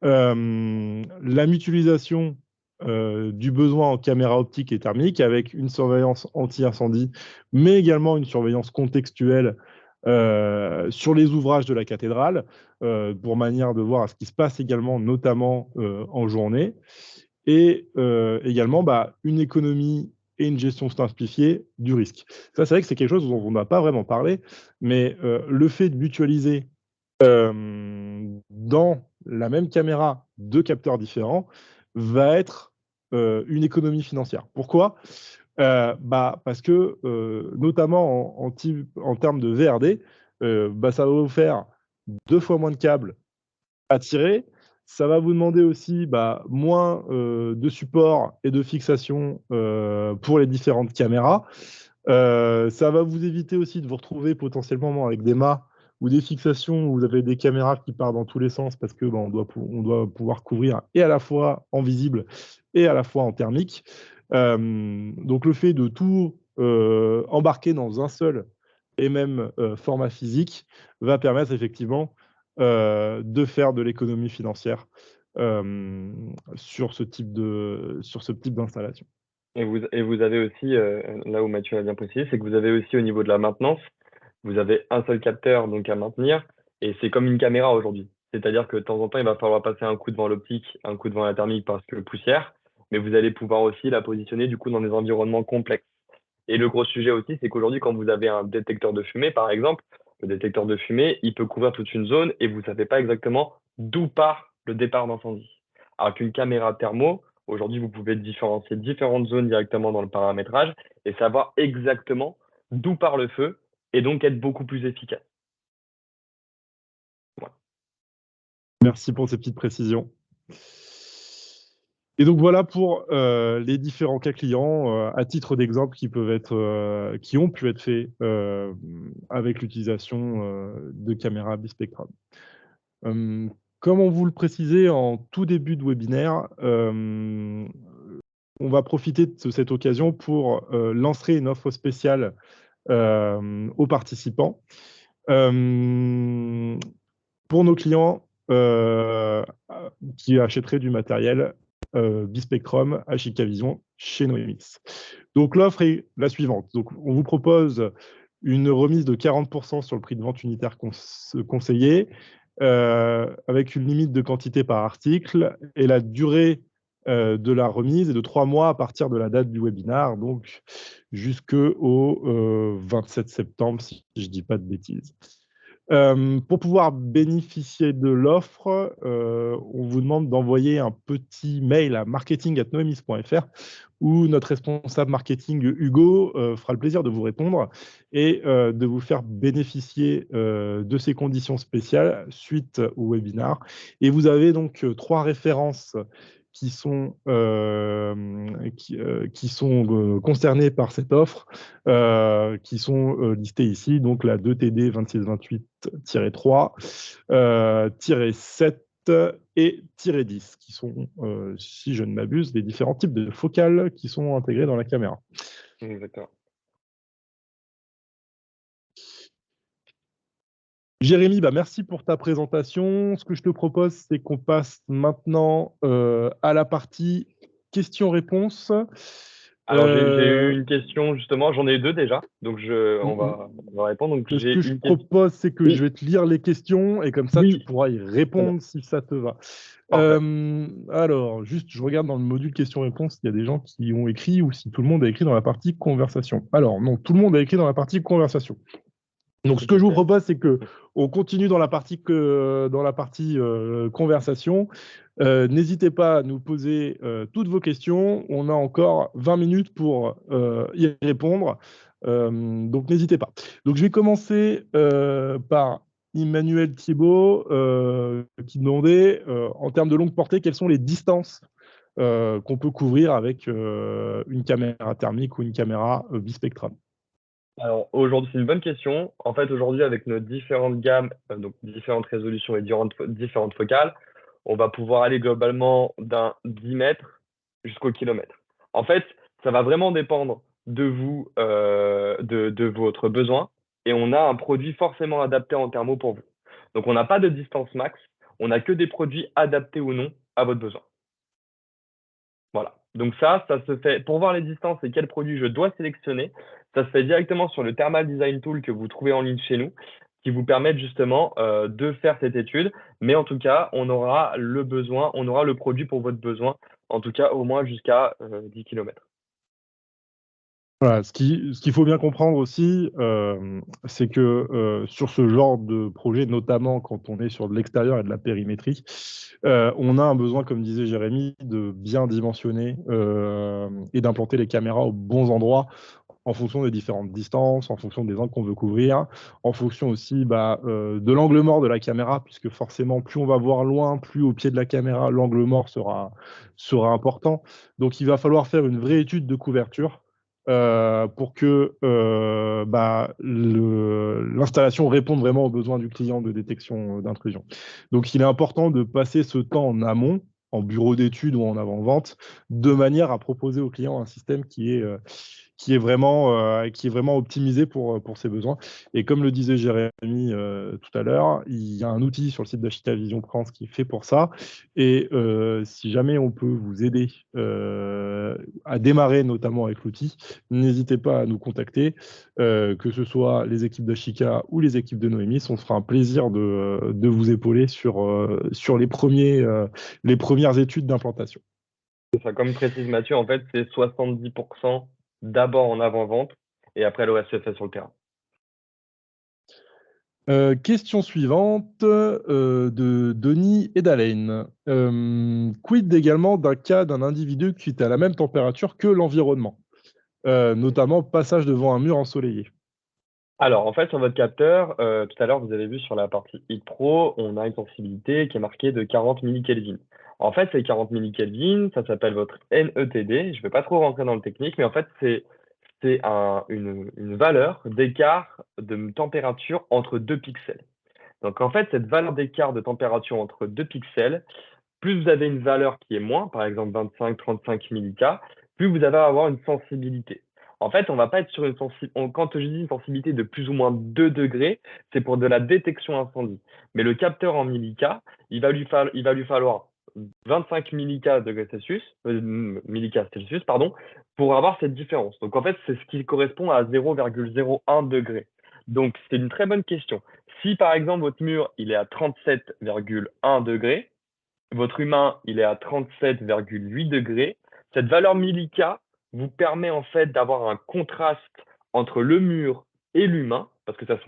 La mutualisation du besoin en caméra optique et thermique avec une surveillance anti-incendie, mais également une surveillance contextuelle sur les ouvrages de la cathédrale, pour manière de voir ce qui se passe également, notamment en journée, et également une économie et une gestion simplifiée du risque. Ça, c'est vrai que c'est quelque chose dont on n'a pas vraiment parlé, mais le fait de mutualiser dans la même caméra 2 capteurs différents va être une économie financière. Pourquoi? Parce que, notamment en termes de VRD, ça va vous faire 2 fois moins de câbles à tirer. Ça va vous demander aussi moins de support et de fixation pour les différentes caméras. Ça va vous éviter aussi de vous retrouver potentiellement avec des mâts ou des fixations où vous avez des caméras qui partent dans tous les sens parce que on doit pouvoir couvrir et à la fois en visible et à la fois en thermique. Donc le fait de tout embarqué dans un seul et même format physique va permettre effectivement de faire de l'économie financière sur ce type d'installation. Et vous avez aussi, là où Mathieu a bien précisé, c'est que vous avez aussi au niveau de la maintenance, vous avez un seul capteur donc à maintenir et c'est comme une caméra aujourd'hui. C'est-à-dire que de temps en temps, il va falloir passer un coup devant l'optique, un coup devant la thermique parce que poussière, mais vous allez pouvoir aussi la positionner du coup dans des environnements complexes. Et le gros sujet aussi, c'est qu'aujourd'hui, quand vous avez un détecteur de fumée, par exemple, le détecteur de fumée, il peut couvrir toute une zone et vous ne savez pas exactement d'où part le départ d'incendie. Alors qu'une caméra thermo, aujourd'hui, vous pouvez différencier différentes zones directement dans le paramétrage et savoir exactement d'où part le feu et donc être beaucoup plus efficace. Voilà. Merci pour ces petites précisions. Et donc voilà pour les différents cas clients, à titre d'exemple, qui ont pu être faits avec l'utilisation de caméras bispectrales. Comme on vous le précisait en tout début de webinaire, on va profiter de cette occasion pour lancer une offre spéciale aux participants. Pour nos clients qui achèteraient du matériel Bispectrum Vision chez Noemix. Donc l'offre est la suivante. Donc, on vous propose une remise de 40% sur le prix de vente unitaire conseillé, avec une limite de quantité par article, et la durée de la remise est de 3 mois à partir de la date du webinaire, donc jusqu'au 27 septembre, si je ne dis pas de bêtises. Pour pouvoir bénéficier de l'offre, on vous demande d'envoyer un petit mail à marketing@noemis.fr où notre responsable marketing, Hugo, fera le plaisir de vous répondre et de vous faire bénéficier de ces conditions spéciales suite au webinaire. Et vous avez donc 3 références qui sont concernées par cette offre, qui sont listées ici, donc la 2TD 2628-3, -7 et -10, qui sont, si je ne m'abuse, les différents types de focales qui sont intégrés dans la caméra. Exactement. Jérémy, merci pour ta présentation. Ce que je te propose, c'est qu'on passe maintenant à la partie questions-réponses. Alors, j'ai eu une question, justement, j'en ai 2 déjà, donc on va répondre. Donc, Ce j'ai que je une question. propose, c'est que Oui. je vais te lire les questions et comme ça, tu Oui, pourras y répondre si ça te va. parfait. Alors, juste, je regarde dans le module questions-réponses s'il y a des gens qui ont écrit ou si tout le monde a écrit dans la partie conversation. Alors, non, tout le monde a écrit dans la partie conversation. Donc, ce que je vous propose, c'est qu'on continue dans la partie conversation. N'hésitez pas à nous poser toutes vos questions. On a encore 20 minutes pour y répondre. Donc, n'hésitez pas. Donc, je vais commencer par Emmanuel Thiebaud qui demandait, en termes de longue portée, quelles sont les distances qu'on peut couvrir avec une caméra thermique ou une caméra bispectrale. Alors aujourd'hui, c'est une bonne question. En fait, aujourd'hui, avec nos différentes gammes, donc différentes résolutions et différentes focales, on va pouvoir aller globalement d'un 10 mètres jusqu'au kilomètre. En fait, ça va vraiment dépendre de vous, de votre besoin, et on a un produit forcément adapté en thermo pour vous. Donc, on n'a pas de distance max, on n'a que des produits adaptés ou non à votre besoin. Voilà. Donc ça se fait pour voir les distances et quel produit je dois sélectionner. Ça se fait directement sur le Thermal Design Tool que vous trouvez en ligne chez nous, qui vous permettent justement de faire cette étude. Mais en tout cas, on aura le produit pour votre besoin, en tout cas au moins jusqu'à 10 km. Voilà, ce qu'il faut bien comprendre aussi, c'est que sur ce genre de projet, notamment quand on est sur de l'extérieur et de la périmétrie, on a un besoin, comme disait Jérémy, de bien dimensionner et d'implanter les caméras aux bons endroits en fonction des différentes distances, en fonction des angles qu'on veut couvrir, en fonction aussi de l'angle mort de la caméra, puisque forcément, plus on va voir loin, plus au pied de la caméra, l'angle mort sera important. Donc, il va falloir faire une vraie étude de couverture pour que l'installation réponde vraiment aux besoins du client de détection d'intrusion. Donc, il est important de passer ce temps en amont, en bureau d'études ou en avant-vente, de manière à proposer au client un système qui est qui est vraiment optimisé pour ses besoins. Et comme le disait Jérémy tout à l'heure, il y a un outil sur le site d'Ashika Vision France qui est fait pour ça. Et si jamais on peut vous aider à démarrer, notamment avec l'outil, n'hésitez pas à nous contacter, que ce soit les équipes d'Ashika ou les équipes de Noémis. On se fera un plaisir de vous épauler sur les premières études d'implantation. C'est ça, comme précise Mathieu, en fait, c'est 70% d'abord en avant-vente et après le reste se fait sur le terrain. Question suivante de Denis et d'Alain. Quid également d'un cas d'un individu qui est à la même température que l'environnement, notamment passage devant un mur ensoleillé? Alors, en fait, sur votre capteur, tout à l'heure, vous avez vu sur la partie Heat Pro, on a une sensibilité qui est marquée de 40 millikelvin. En fait, ces 40 millikelvin, ça s'appelle votre NETD. Je ne vais pas trop rentrer dans le technique, mais en fait, c'est une valeur d'écart de température entre deux pixels. Donc, en fait, cette valeur d'écart de température entre deux pixels, plus vous avez une valeur qui est moins, par exemple 25-35 millK, plus vous allez avoir une sensibilité. En fait, on va pas être sur une sensibilité. Quand je dis une sensibilité de plus ou moins 2 degrés, c'est pour de la détection incendie. Mais le capteur en millK, il va lui falloir 25 millK degrés Celsius, millK Celsius, pardon, pour avoir cette différence. Donc en fait, c'est ce qui correspond à 0,01 degré. Donc c'est une très bonne question. Si par exemple votre mur il est à 37,1 degrés, votre humain, il est à 37,8 degrés. Cette valeur millika vous permet en fait d'avoir un contraste entre le mur et l'humain, parce que sa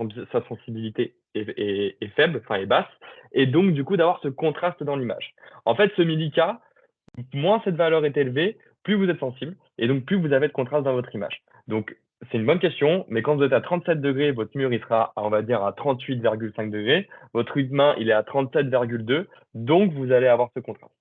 sensibilité est faible, enfin est basse, et donc du coup d'avoir ce contraste dans l'image. En fait, ce millika, moins cette valeur est élevée, plus vous êtes sensible, et donc plus vous avez de contraste dans votre image. Donc, c'est une bonne question, mais quand vous êtes à 37 degrés, votre mur, il sera, on va dire, à 38,5 degrés. Votre humain, il est à 37,2, donc vous allez avoir ce contraste.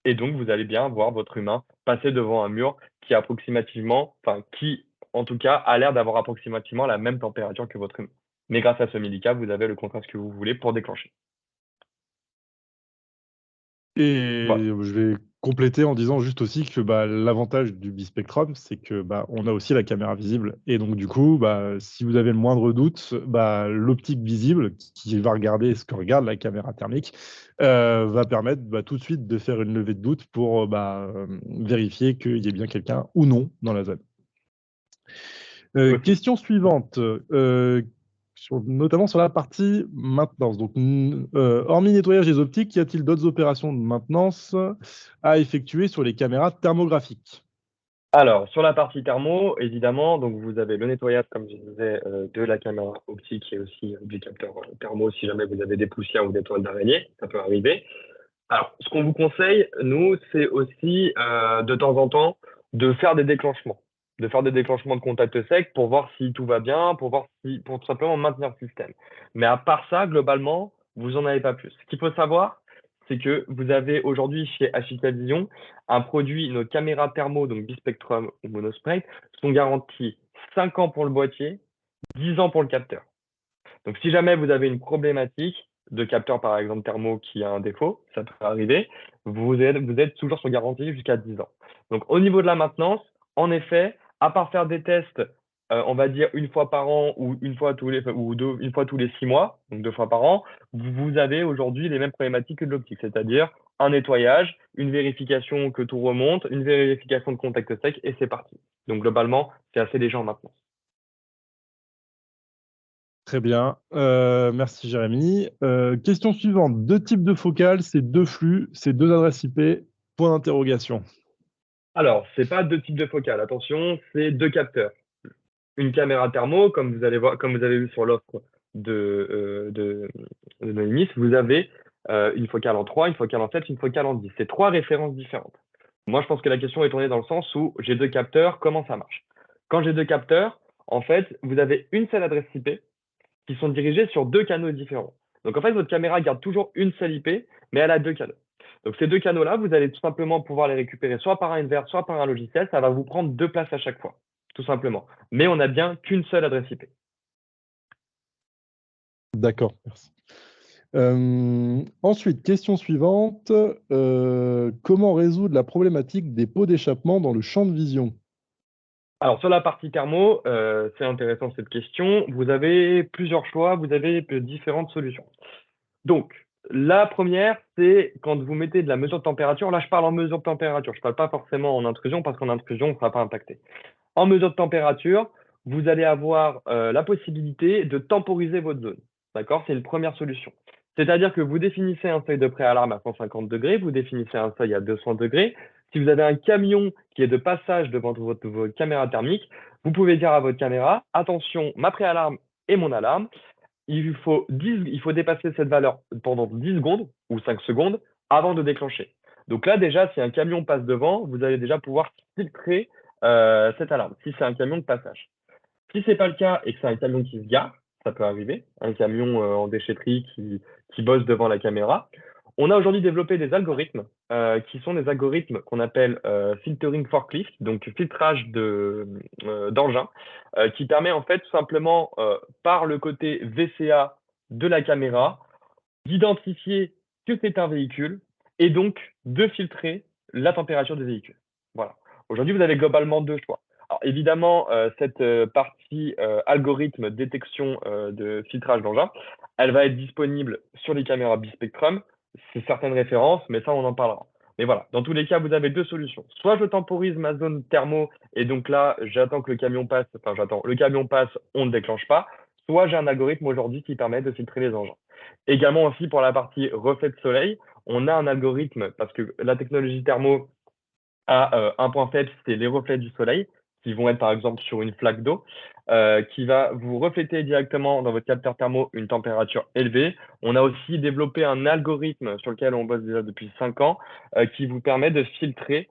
Et donc, vous allez bien voir votre humain passer devant un mur qui est approximativement, enfin, qui, en tout cas, a l'air d'avoir approximativement la même température que votre humain. Mais grâce à ce millika, vous avez le contraste que vous voulez pour déclencher. Voilà. Et je vais compléter en disant juste aussi que l'avantage du bispectrum, c'est que on a aussi la caméra visible. Et donc, du coup, si vous avez le moindre doute, l'optique visible, qui va regarder ce que regarde la caméra thermique, va permettre tout de suite de faire une levée de doute pour vérifier qu'il y ait bien quelqu'un ou non dans la zone. Aussi. Question suivante, notamment sur la partie maintenance. Donc, hormis nettoyage des optiques, y a-t-il d'autres opérations de maintenance à effectuer sur les caméras thermographiques? Alors, sur la partie thermo, évidemment, donc vous avez le nettoyage, comme je disais, de la caméra optique et aussi du capteur thermo si jamais vous avez des poussières ou des toiles d'araignée, ça peut arriver. Alors, ce qu'on vous conseille, nous, c'est aussi de temps en temps de faire des déclenchements, de contact sec pour voir si tout va bien, pour tout simplement maintenir le système. Mais à part ça, globalement, vous n'en avez pas plus. Ce qu'il faut savoir, c'est que vous avez aujourd'hui chez Ashika Vision un produit, nos caméras thermo, donc bispectrum ou monospray, sont garanties 5 ans pour le boîtier, 10 ans pour le capteur. Donc, si jamais vous avez une problématique de capteur, par exemple thermo, qui a un défaut, ça peut arriver, vous êtes toujours sur garantie jusqu'à 10 ans. Donc, au niveau de la maintenance, en effet, à part faire des tests, on va dire une fois par an ou une fois tous les 6 mois, donc 2 fois par an, vous avez aujourd'hui les mêmes problématiques que de l'optique, c'est-à-dire un nettoyage, une vérification que tout remonte, une vérification de contact sec et c'est parti. Donc, globalement, c'est assez léger en maintenance. Très bien, merci Jérémy. Question suivante, 2 types de focales, c'est 2 flux, c'est 2 adresses IP, point d'interrogation. Alors, c'est pas 2 types de focales, attention, c'est 2 capteurs. Une caméra thermo, comme vous avez vu sur l'offre de Noémis, vous avez une focale en 3, une focale en 7, une focale en 10. C'est 3 références différentes. Moi, je pense que la question est tournée dans le sens où j'ai 2 capteurs, comment ça marche? Quand j'ai 2 capteurs, en fait, vous avez une seule adresse IP qui sont dirigées sur 2 canaux différents. Donc, en fait, votre caméra garde toujours une seule IP, mais elle a 2 canaux. Donc, ces 2 canaux-là, vous allez tout simplement pouvoir les récupérer soit par un inverse, soit par un logiciel. Ça va vous prendre 2 places à chaque fois, tout simplement. Mais on n'a bien qu'une seule adresse IP. D'accord, merci. Ensuite, question suivante, comment résoudre la problématique des pots d'échappement dans le champ de vision? Alors, sur la partie thermo, c'est intéressant cette question. Vous avez plusieurs choix, vous avez différentes solutions. Donc, la première, c'est quand vous mettez de la mesure de température. Là, je parle en mesure de température. Je ne parle pas forcément en intrusion parce qu'en intrusion, on ne sera pas impacté. En mesure de température, vous allez avoir la possibilité de temporiser votre zone. D'accord? C'est une première solution. C'est-à-dire que vous définissez un seuil de préalarme à 150 degrés, vous définissez un seuil à 200 degrés. Si vous avez un camion qui est de passage devant votre caméra thermique, vous pouvez dire à votre caméra, attention, ma préalarme et mon alarme, il faut dépasser cette valeur pendant 10 secondes ou 5 secondes avant de déclencher. Donc là, déjà, si un camion passe devant, vous allez déjà pouvoir filtrer cette alarme, si c'est un camion de passage. Si ce n'est pas le cas et que c'est un camion qui se gare, ça peut arriver, un camion en déchetterie qui bosse devant la caméra, on a aujourd'hui développé des algorithmes qui sont des algorithmes qu'on appelle filtering forklift, donc filtrage d'engin, qui permet en fait tout simplement par le côté VCA de la caméra d'identifier que c'est un véhicule et donc de filtrer la température du véhicule. Voilà. Aujourd'hui, vous avez globalement deux choix. Alors évidemment, cette partie algorithme détection de filtrage d'engin, elle va être disponible sur les caméras bispectrum. C'est certaines références, mais ça, on en parlera. Mais voilà, dans tous les cas, vous avez deux solutions. Soit je temporise ma zone thermo et donc là, j'attends que le camion passe, enfin j'attends, le camion passe, on ne déclenche pas. Soit j'ai un algorithme aujourd'hui qui permet de filtrer les engins. Également aussi pour la partie reflet de soleil, on a un algorithme parce que la technologie thermo a un point faible, c'est les reflets du soleil qui vont être par exemple sur une flaque d'eau qui va vous refléter directement dans votre capteur thermo une température élevée. On a aussi développé un algorithme sur lequel on bosse déjà depuis 5 ans qui vous permet de filtrer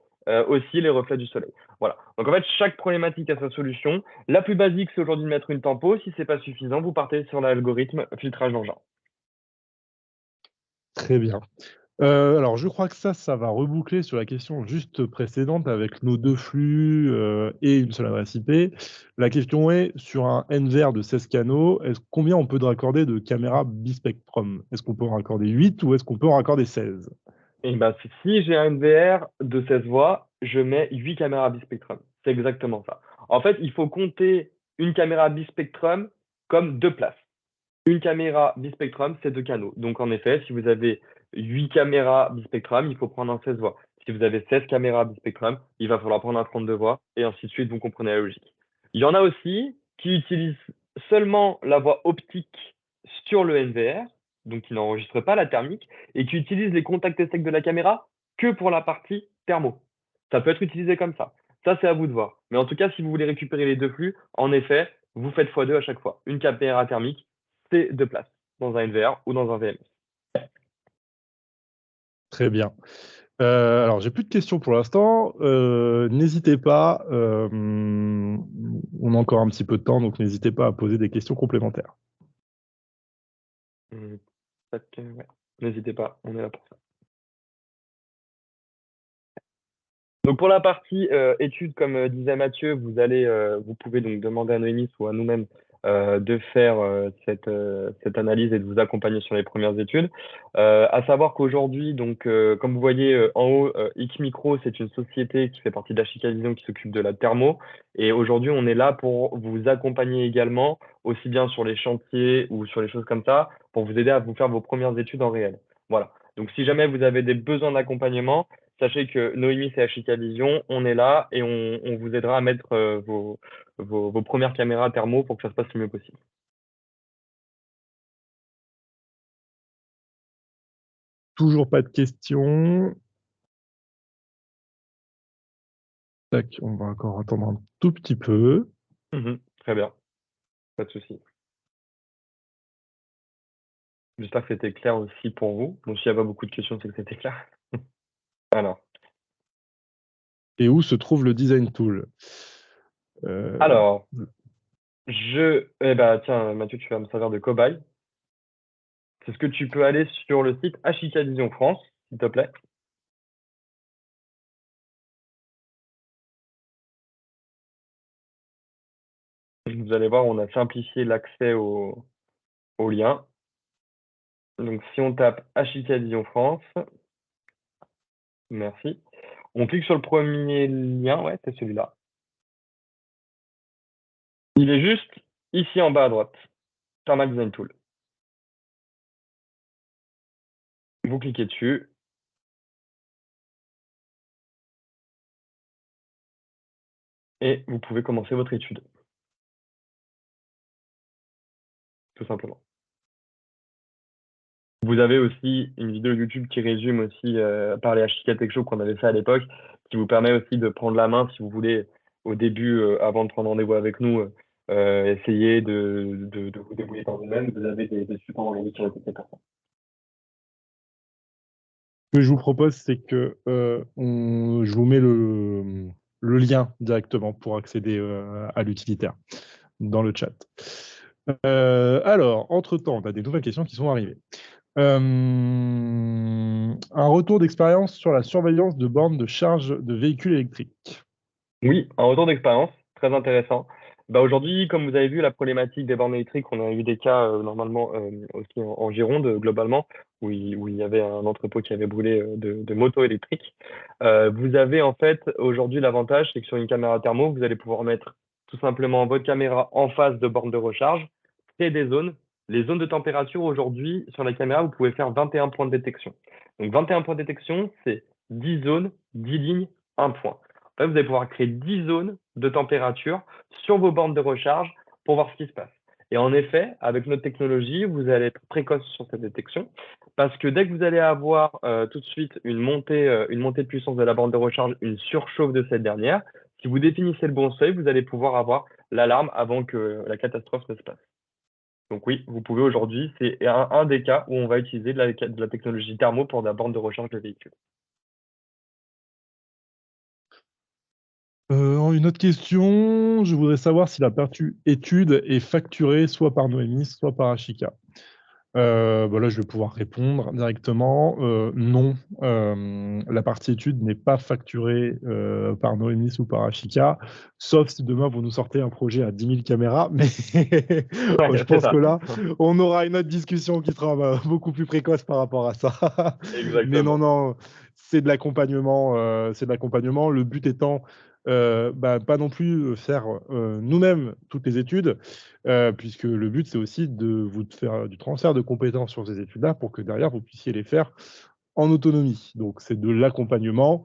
aussi les reflets du soleil. Voilà. Donc en fait, chaque problématique a sa solution. La plus basique, c'est aujourd'hui de mettre une tempo. Si c'est pas suffisant, vous partez sur l'algorithme filtrage d'engin. Très bien. Alors, je crois que ça va reboucler sur la question juste précédente avec nos deux flux et une seule adresse IP. La question est, sur un NVR de 16 canaux, combien on peut raccorder de caméras bispectrum? Est-ce qu'on peut en raccorder 8 ou est-ce qu'on peut en raccorder 16? Et ben, si j'ai un NVR de 16 voix, je mets 8 caméras bispectrum. C'est exactement ça. En fait, il faut compter une caméra bispectrum comme deux places. Une caméra bispectrum, c'est deux canaux. Donc, en effet, si vous avez 8 caméras bispectrum, il faut prendre un 16 voix. Si vous avez 16 caméras bispectrum, il va falloir prendre un 32 voix, et ainsi de suite, vous comprenez la logique. Il y en a aussi qui utilisent seulement la voix optique sur le NVR, donc qui n'enregistrent pas la thermique, et qui utilisent les contacts secs de la caméra que pour la partie thermo. Ça peut être utilisé comme ça. Ça, c'est à vous de voir. Mais en tout cas, si vous voulez récupérer les deux flux, en effet, vous faites x2 à chaque fois. Une caméra thermique, c'est deux places dans un NVR ou dans un VMS. Très bien. Alors, j'ai plus de questions pour l'instant. N'hésitez pas, on a encore un petit peu de temps, donc n'hésitez pas à poser des questions complémentaires. Ouais. N'hésitez pas, on est là pour ça. Donc pour la partie études, comme disait Mathieu, vous pouvez donc demander à Noémie ou à nous-mêmes de faire cette analyse et de vous accompagner sur les premières études. À savoir qu'aujourd'hui, donc comme vous voyez en haut, X-Micro, c'est une société qui fait partie d'Ashika Vision qui s'occupe de la thermo. Et aujourd'hui, on est là pour vous accompagner également, aussi bien sur les chantiers ou sur les choses comme ça, pour vous aider à vous faire vos premières études en réel. Voilà. Donc si jamais vous avez des besoins d'accompagnement, sachez que Noémie, c'est Ashika Vision, on est là et on vous aidera à mettre vos premières caméras thermo pour que ça se passe le mieux possible. Toujours pas de questions. Tac, on va encore attendre un tout petit peu. Très bien, pas de souci. J'espère que c'était clair aussi pour vous. Donc s'il n'y a pas beaucoup de questions, c'est que c'était clair. Alors, Et où se trouve le design tool? alors eh ben, tiens, Mathieu, tu vas me servir de cobaye. Est-ce que tu peux aller sur le site Ashika Vision France, s'il te plaît? Vous allez voir, on a simplifié l'accès au lien. Donc, si on tape Ashika Vision France, merci. On clique sur le premier lien, ouais, c'est celui-là. Il est juste ici en bas à droite, Thermal Design Tool. Vous cliquez dessus. Et vous pouvez commencer votre étude. Tout simplement. Vous avez aussi une vidéo YouTube qui résume aussi par les Ashika Tech Show qu'on avait fait à l'époque, qui vous permet aussi de prendre la main si vous voulez, au début, avant de prendre rendez-vous avec nous, essayer de vous débrouiller par vous-même. Vous avez des supports en ligne qui ont été faits pour ça. Ce que je vous propose, c'est que je vous mets le lien directement pour accéder à l'utilitaire dans le chat. Alors, entre-temps, on a des nouvelles questions qui sont arrivées. Un retour d'expérience sur la surveillance de bornes de charge de véhicules électriques. Oui, un retour d'expérience, très intéressant. Bah, aujourd'hui, comme vous avez vu, la problématique des bornes électriques, on a eu des cas normalement aussi en Gironde, globalement, où il y avait un entrepôt qui avait brûlé de motos électriques. Vous avez en fait aujourd'hui l'avantage, c'est que sur une caméra thermo, vous allez pouvoir mettre tout simplement votre caméra en face de bornes de recharge, créer des zones. Les zones de température aujourd'hui, sur la caméra, vous pouvez faire 21 points de détection. Donc 21 points de détection, c'est 10 zones, 10 lignes, 1 point. En fait, vous allez pouvoir créer 10 zones de température sur vos bornes de recharge pour voir ce qui se passe. Et en effet, avec notre technologie, vous allez être précoce sur cette détection parce que dès que vous allez avoir tout de suite une montée de puissance de la borne de recharge, une surchauffe de cette dernière, si vous définissez le bon seuil, vous allez pouvoir avoir l'alarme avant que la catastrophe ne se passe. Donc oui, vous pouvez aujourd'hui, c'est un des cas où on va utiliser de la technologie thermo pour la borne de recharge de véhicule. Une autre question, je voudrais savoir si la partie étude est facturée soit par Noémie, soit par Ashika. Là, je vais pouvoir répondre directement. Non, la partie étude n'est pas facturée par Noémie ou par Ashika, sauf si demain vous nous sortez un projet à 10 000 caméras. Mais Ouais, je c'est pense ça. que là, on aura une autre discussion qui sera beaucoup plus précoce par rapport à ça. Mais non, Exactement. non, c'est de l'accompagnement. C'est de l'accompagnement. Le but étant pas non plus faire nous-mêmes toutes les études, puisque le but, c'est aussi de vous faire du transfert de compétences sur ces études-là pour que derrière, vous puissiez les faire en autonomie. Donc, c'est de l'accompagnement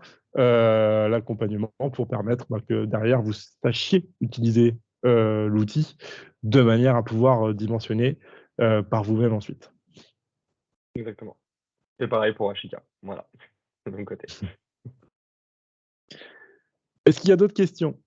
pour permettre que derrière, vous sachiez utiliser l'outil de manière à pouvoir dimensionner par vous-même ensuite. Exactement. C'est pareil pour Ashika. Voilà, de mon côté. Est-ce qu'il y a d'autres questions?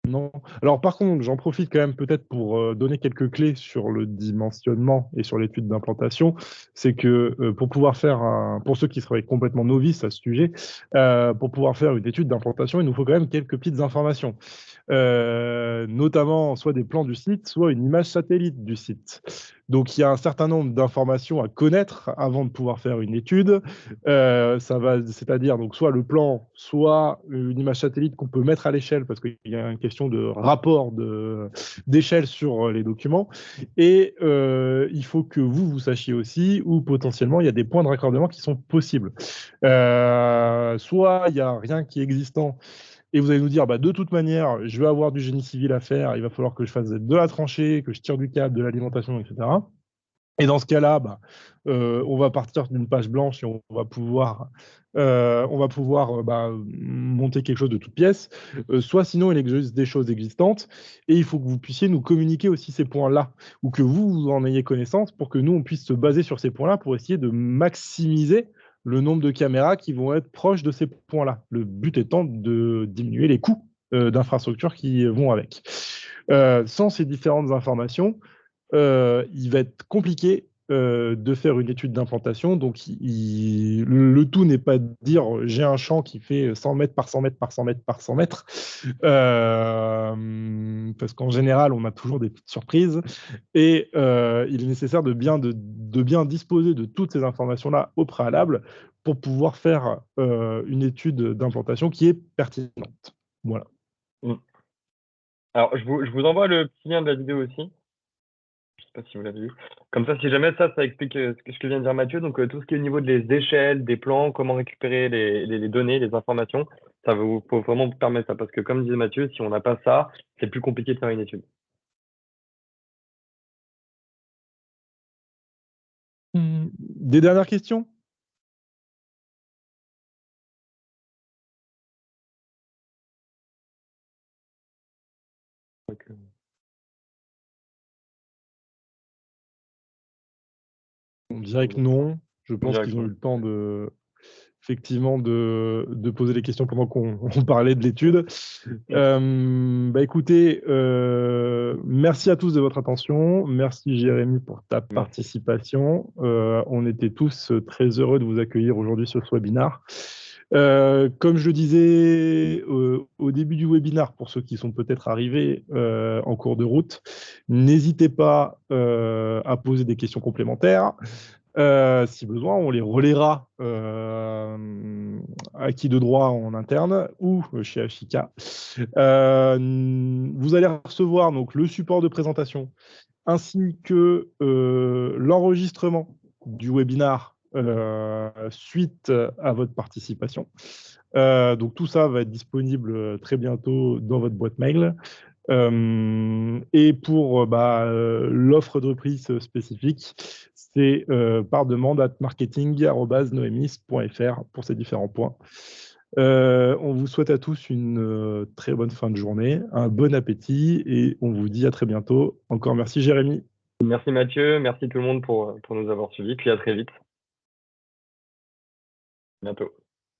Non. Alors par contre, j'en profite quand même peut-être pour donner quelques clés sur le dimensionnement et sur l'étude d'implantation. C'est que pour pouvoir faire pour ceux qui seraient complètement novices à ce sujet, pour pouvoir faire une étude d'implantation, il nous faut quand même quelques petites informations. Notamment soit des plans du site, soit une image satellite du site. Donc il y a un certain nombre d'informations à connaître avant de pouvoir faire une étude. C'est-à-dire donc soit le plan, soit une image satellite qu'on peut mettre à l'échelle parce qu'il y a une question de rapport d'échelle sur les documents. Et il faut que vous sachiez aussi où potentiellement il y a des points de raccordement qui sont possibles. Soit il n'y a rien qui est existant et vous allez nous dire, de toute manière, je vais avoir du génie civil à faire, il va falloir que je fasse de la tranchée, que je tire du câble, de l'alimentation, etc. Et dans ce cas-là, on va partir d'une page blanche et on va pouvoir monter quelque chose de toute pièce. Soit sinon, il existe des choses existantes et il faut que vous puissiez nous communiquer aussi ces points-là ou que vous en ayez connaissance pour que nous, on puisse se baser sur ces points-là pour essayer de maximiser le nombre de caméras qui vont être proches de ces points-là. Le but étant de diminuer les coûts d'infrastructures qui vont avec. Sans ces différentes informations, il va être compliqué de faire une étude d'implantation. Donc, le tout n'est pas de dire j'ai un champ qui fait 100 mètres par 100 mètres par 100 mètres par 100 mètres, parce qu'en général, on a toujours des petites surprises. Et il est nécessaire de bien disposer de toutes ces informations-là au préalable pour pouvoir faire une étude d'implantation qui est pertinente. Voilà. Mm. Alors, je vous envoie le petit lien de la vidéo aussi. sais pas si vous l'avez vu. Comme ça, si jamais ça explique ce que vient de dire Mathieu. Donc, tout ce qui est au niveau des échelles, des plans, comment récupérer les données, les informations, ça faut vraiment vous permettre ça. Parce que, comme disait Mathieu, si on n'a pas ça, c'est plus compliqué de faire une étude. Des dernières questions? Donc, On dirait que non. Je pense dirait qu'ils que ont non. eu le temps effectivement de poser les questions pendant qu'on parlait de l'étude. Écoutez, merci à tous de votre attention. Merci Jérémy pour ta Merci. participation. On était tous très heureux de vous accueillir aujourd'hui sur ce webinaire. Comme je le disais au début du webinaire, pour ceux qui sont peut-être arrivés en cours de route, n'hésitez pas à poser des questions complémentaires. Si besoin, on les relaiera à qui de droit en interne ou chez Ashika. Vous allez recevoir donc le support de présentation ainsi que l'enregistrement du webinaire suite à votre participation. Donc tout ça va être disponible très bientôt dans votre boîte mail. Et pour l'offre de reprise spécifique, c'est par demande à marketing@noemis.fr pour ces différents points. On vous souhaite à tous une très bonne fin de journée, un bon appétit et on vous dit à très bientôt. Encore merci Jérémy. Merci Mathieu, merci tout le monde pour nous avoir suivis. Puis à très vite. Bientôt.